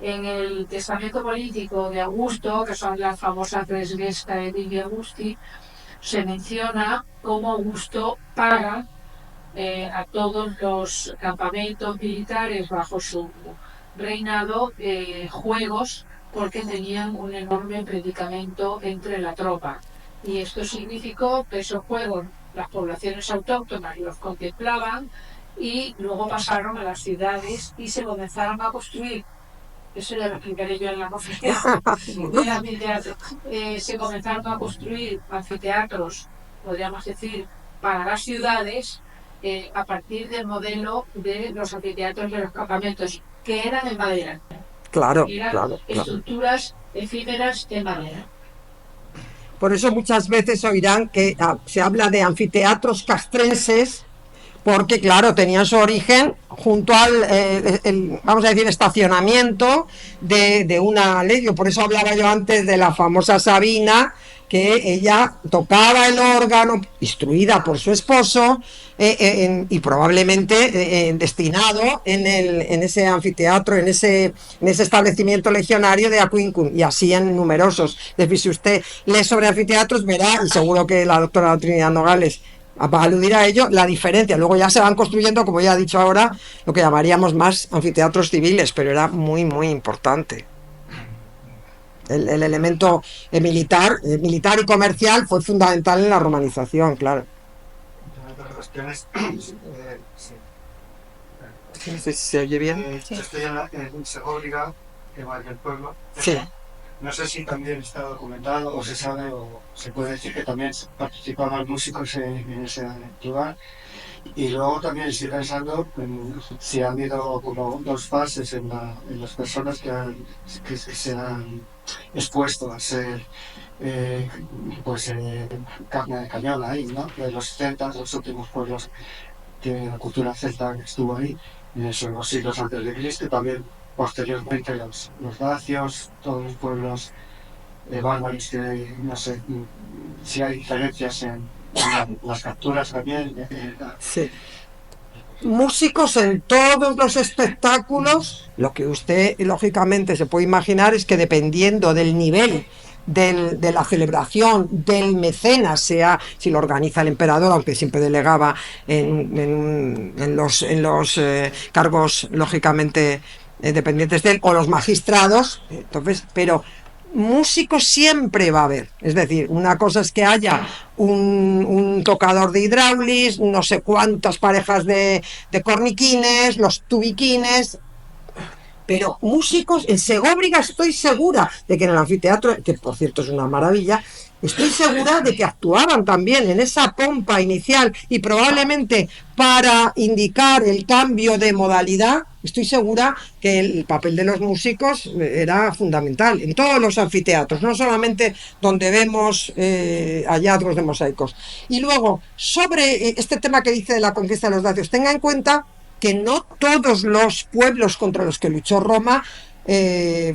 En el testamento político de Augusto, que son las famosas tres Gesta de Livia Augusti, se menciona cómo Augusto paga a todos los campamentos militares bajo su reinado juegos, porque tenían un enorme predicamento entre la tropa. Y esto significó que esos juegos las poblaciones autóctonas los contemplaban y luego pasaron a las ciudades y se comenzaron a construir. Eso ya lo explicaré yo en la conferencia de anfiteatro. Se comenzaron a construir anfiteatros, podríamos decir, para las ciudades a partir del modelo de los anfiteatros de los campamentos, que eran en madera. Claro, Eran claro. estructuras efímeras en madera. Por eso muchas veces oirán que se habla de anfiteatros castrenses, porque claro, tenían su origen junto al, vamos a decir, estacionamiento de una legio. Por eso hablaba yo antes de la famosa Sabina, que ella tocaba el órgano, instruida por su esposo, y probablemente destinado en ese anfiteatro, en ese establecimiento legionario de Aquincum, y así en numerosos. Es decir, si usted lee sobre anfiteatros, verá, y seguro que la doctora Trinidad Nogales va a aludir a ello, la diferencia. Luego ya se van construyendo, como ya he dicho ahora, lo que llamaríamos más anfiteatros civiles, pero era muy importante. El elemento militar y comercial fue fundamental en la romanización, claro. No sé si se oye bien. Yo estoy en Segóbriga, que va del pueblo. Sí. no sé si también está documentado o se sabe o se puede decir que también participaban músicos en ese lugar. Y luego también estoy pensando en si ha habido como dos fases en las personas que se han expuesto a ser eh, carne de cañón ahí, ¿no? De los celtas, los últimos pueblos que la cultura celta estuvo ahí, son los siglos antes de Cristo, y también posteriormente los dacios, todos los pueblos bárbaros que no sé si hay diferencias en las capturas también. Sí. Músicos en todos los espectáculos. Lo que usted lógicamente se puede imaginar es que dependiendo del nivel de la celebración del mecenas, sea si lo organiza el emperador, aunque siempre delegaba en los cargos lógicamente dependientes de él, o los magistrados, entonces, pero músicos siempre va a haber. Es decir, una cosa es que haya un tocador de hidráulis, no sé cuántas parejas de corniquines, los tubiquines, pero músicos en Segóbriga estoy segura de que en el anfiteatro, que por cierto es una maravilla, estoy segura de que actuaban también en esa pompa inicial y probablemente para indicar el cambio de modalidad. Estoy segura que el papel de los músicos era fundamental en todos los anfiteatros, no solamente donde vemos hallazgos de mosaicos. Y luego, sobre este tema que dice de la conquista de los dacios, tenga en cuenta que no todos los pueblos contra los que luchó Roma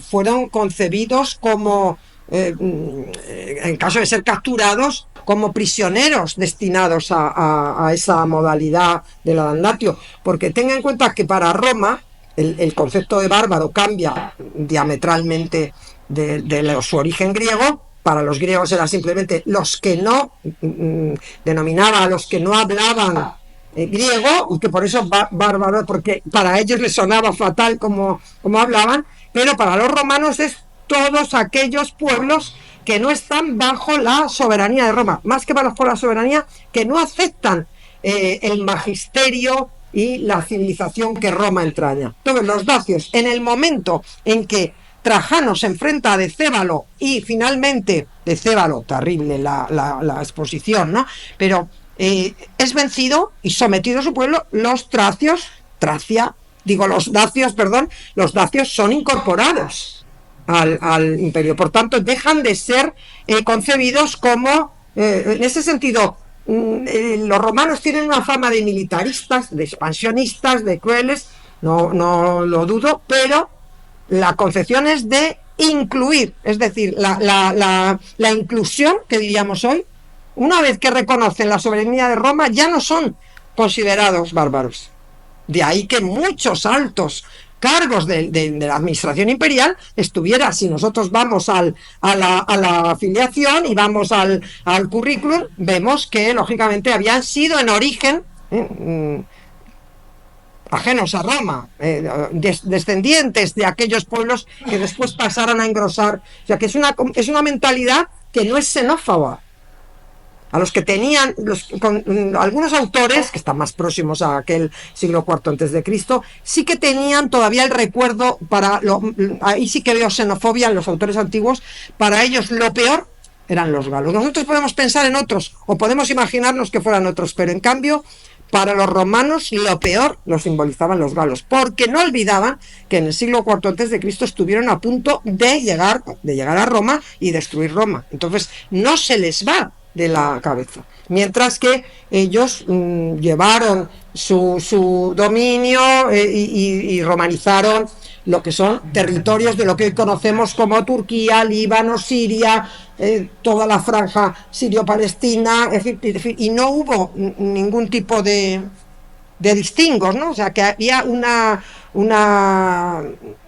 fueron concebidos como, en caso de ser capturados, como prisioneros destinados a esa modalidad de la damnatio, porque tenga en cuenta que para Roma el concepto de bárbaro cambia diametralmente de su origen griego. Para los griegos era simplemente los que no, denominaba a los que no hablaban griego, y que por eso bárbaro, porque para ellos les sonaba fatal como hablaban, pero para los romanos es todos aquellos pueblos que no están bajo la soberanía de Roma, más que bajo la soberanía, que no aceptan el magisterio y la civilización que Roma entraña. Entonces los dacios, en el momento en que Trajano se enfrenta a Decébalo y finalmente Decébalo, terrible la exposición, ¿no? Pero es vencido y sometido a su pueblo, los los dacios son incorporados al imperio, por tanto dejan de ser concebidos como, en ese sentido, los romanos tienen una fama de militaristas, de expansionistas, de crueles, no lo dudo, pero la concepción es de incluir, es decir, la inclusión, que diríamos hoy. Una vez que reconocen la soberanía de Roma, ya no son considerados bárbaros. De ahí que muchos altos cargos de la administración imperial estuviera, si nosotros vamos a la afiliación y vamos al currículum, vemos que lógicamente habían sido en origen ajenos a Roma, descendientes de aquellos pueblos que después pasaron a engrosar. O sea que es una mentalidad que no es xenófoba. A los que tenían, algunos autores, que están más próximos a aquel siglo IV antes de Cristo, sí que tenían todavía el recuerdo, ahí sí que veo xenofobia en los autores antiguos. Para ellos lo peor eran los galos. Nosotros podemos pensar en otros, o podemos imaginarnos que fueran otros, pero en cambio, para los romanos lo peor lo simbolizaban los galos, porque no olvidaban que en el siglo IV antes de Cristo estuvieron a punto de llegar a Roma y destruir Roma. Entonces no se les va de la cabeza, mientras que ellos llevaron su dominio y romanizaron lo que son territorios de lo que hoy conocemos como Turquía, Líbano, Siria, toda la franja sirio-palestina, y no hubo ningún tipo de distingos, ¿no? O sea, que había una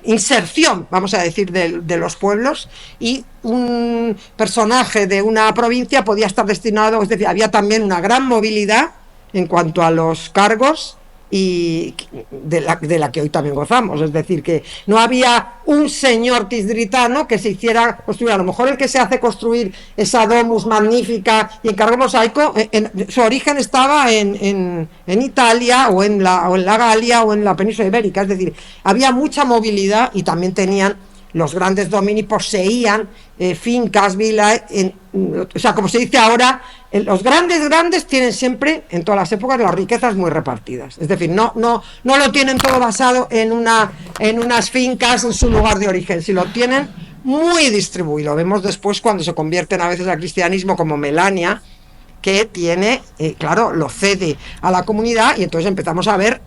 inserción, vamos a decir, de los pueblos, y un personaje de una provincia podía estar destinado, es decir, había también una gran movilidad en cuanto a los cargos y de la que hoy también gozamos, es decir, que no había un señor tisdritano que se hiciera construir, a lo mejor el que se hace construir esa domus magnífica y encargó mosaico, su origen estaba en Italia o en la Galia o en la península ibérica, es decir, había mucha movilidad y también tenían los grandes domini poseían fincas, vilas, o sea, como se dice ahora, los grandes tienen siempre, en todas las épocas, las riquezas muy repartidas. Es decir, no lo tienen todo basado en unas fincas en su lugar de origen, si lo tienen muy distribuido. Lo vemos después cuando se convierten a veces al cristianismo, como Melania, que tiene, claro, lo cede a la comunidad, y entonces empezamos a ver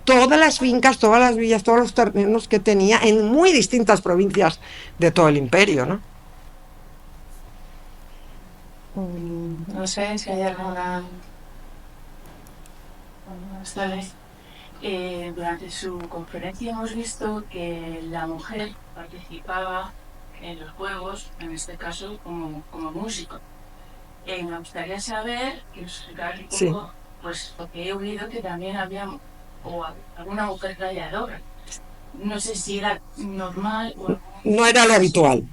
todas las fincas, todas las villas, todos los terrenos que tenía en muy distintas provincias de todo el imperio, ¿no? No sé si hay alguna... Buenas tardes. Durante su conferencia hemos visto que la mujer participaba en los juegos, en este caso como músico. Me gustaría saber, que nos explicara un poco, pues porque he oído que también había alguna mujer gladiadora. No sé si era normal o... No era lo habitual,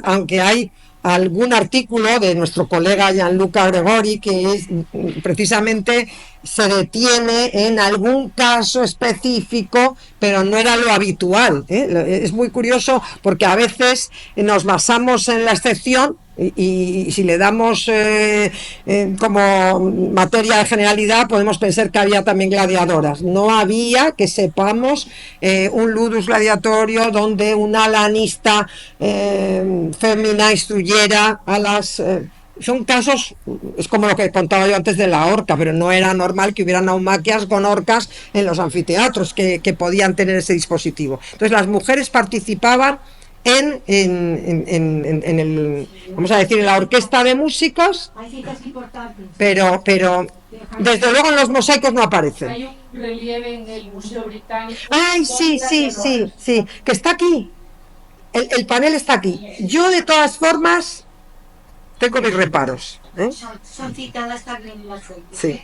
aunque hay algún artículo de nuestro colega Gianluca Gregori que precisamente se detiene en algún caso específico, pero no era lo habitual, ¿eh? Es muy curioso porque a veces nos basamos en la excepción y si le damos como materia de generalidad podemos pensar que había también gladiadoras. No había, que sepamos, un ludus gladiatorio donde una lanista fémina instruyera a las... son casos, es como lo que contaba yo antes de la horca, pero no era normal que hubiera naumaquias con horcas en los anfiteatros que podían tener ese dispositivo. Entonces las mujeres participaban en el, vamos a decir, en la orquesta de músicos, pero desde luego en los mosaicos no aparecen. Hay un relieve en el Museo Británico. ¡Ay, sí! Que está aquí. El panel está aquí. Yo, de todas formas, tengo mis reparos, ¿eh? Son citadas también en las fuentes. Sí.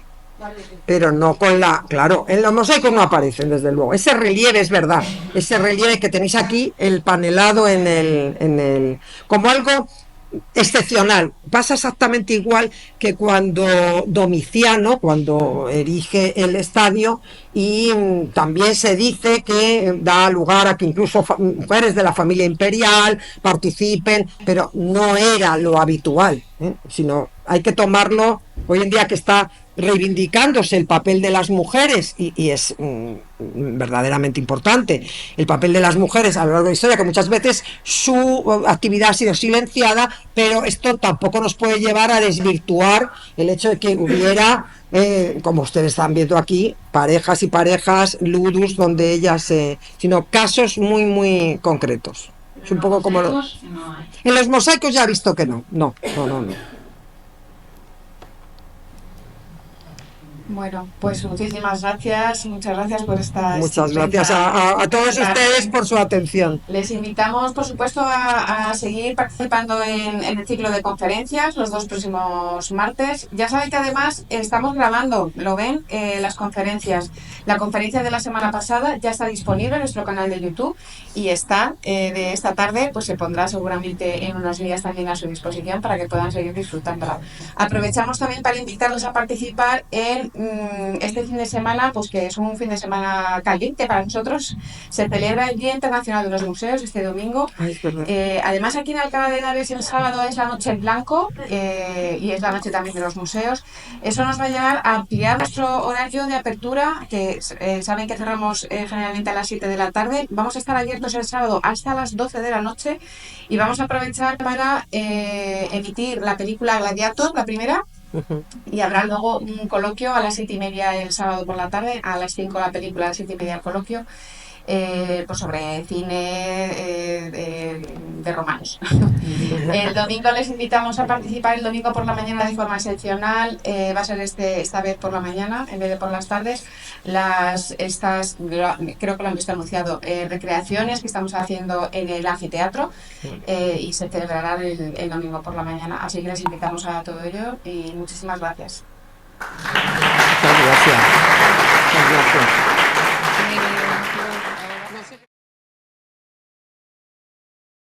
Pero no con la... Claro, en los mosaicos no aparecen, desde luego. Ese relieve es verdad. Ese relieve que tenéis aquí, el panelado en el como algo excepcional. Pasa exactamente igual que cuando Domiciano, cuando erige el estadio, y también se dice que da lugar a que incluso mujeres de la familia imperial participen, pero no era lo habitual, sino hay que tomarlo hoy en día que está reivindicándose el papel de las mujeres y es verdaderamente importante el papel de las mujeres a lo largo de la historia, que muchas veces su actividad ha sido silenciada, pero esto tampoco nos puede llevar a desvirtuar el hecho de que hubiera, como ustedes están viendo aquí, parejas y parejas, ludus, donde ellas, sino casos muy muy concretos. Es un poco como en los mosaicos ya he visto que no. Bueno, pues muchísimas gracias, muchas gracias por esta... Muchas gracias a todos ustedes por su atención. Les invitamos, por supuesto, a seguir participando en el ciclo de conferencias los 2 próximos martes. Ya saben que además estamos grabando, lo ven, las conferencias. La conferencia de la semana pasada ya está disponible en nuestro canal de YouTube y está de esta tarde, pues se pondrá seguramente en unos días también a su disposición para que puedan seguir disfrutándola. Aprovechamos también para invitarlos a participar en este fin de semana, pues que es un fin de semana caliente para nosotros. Se celebra el Día Internacional de los Museos este domingo. Además, aquí en Alcalá de Henares el sábado es la noche en blanco y es la noche también de los museos. Eso nos va a llevar a ampliar nuestro horario de apertura, que saben que cerramos generalmente a las 7 de la tarde. Vamos a estar abiertos el sábado hasta las 12 de la noche y vamos a aprovechar para emitir la película Gladiator, la primera. Y habrá luego un coloquio a las 7:30 el sábado por la tarde, a las 5 la película, a las 7:30 el coloquio, pues sobre cine de romanos. El domingo les invitamos a participar el domingo por la mañana de forma excepcional. Va a ser esta vez por la mañana en vez de por las tardes. Creo que lo han visto anunciado, recreaciones que estamos haciendo en el anfiteatro y se celebrará el domingo por la mañana. Así que les invitamos a todo ello y muchísimas gracias. Muchas gracias.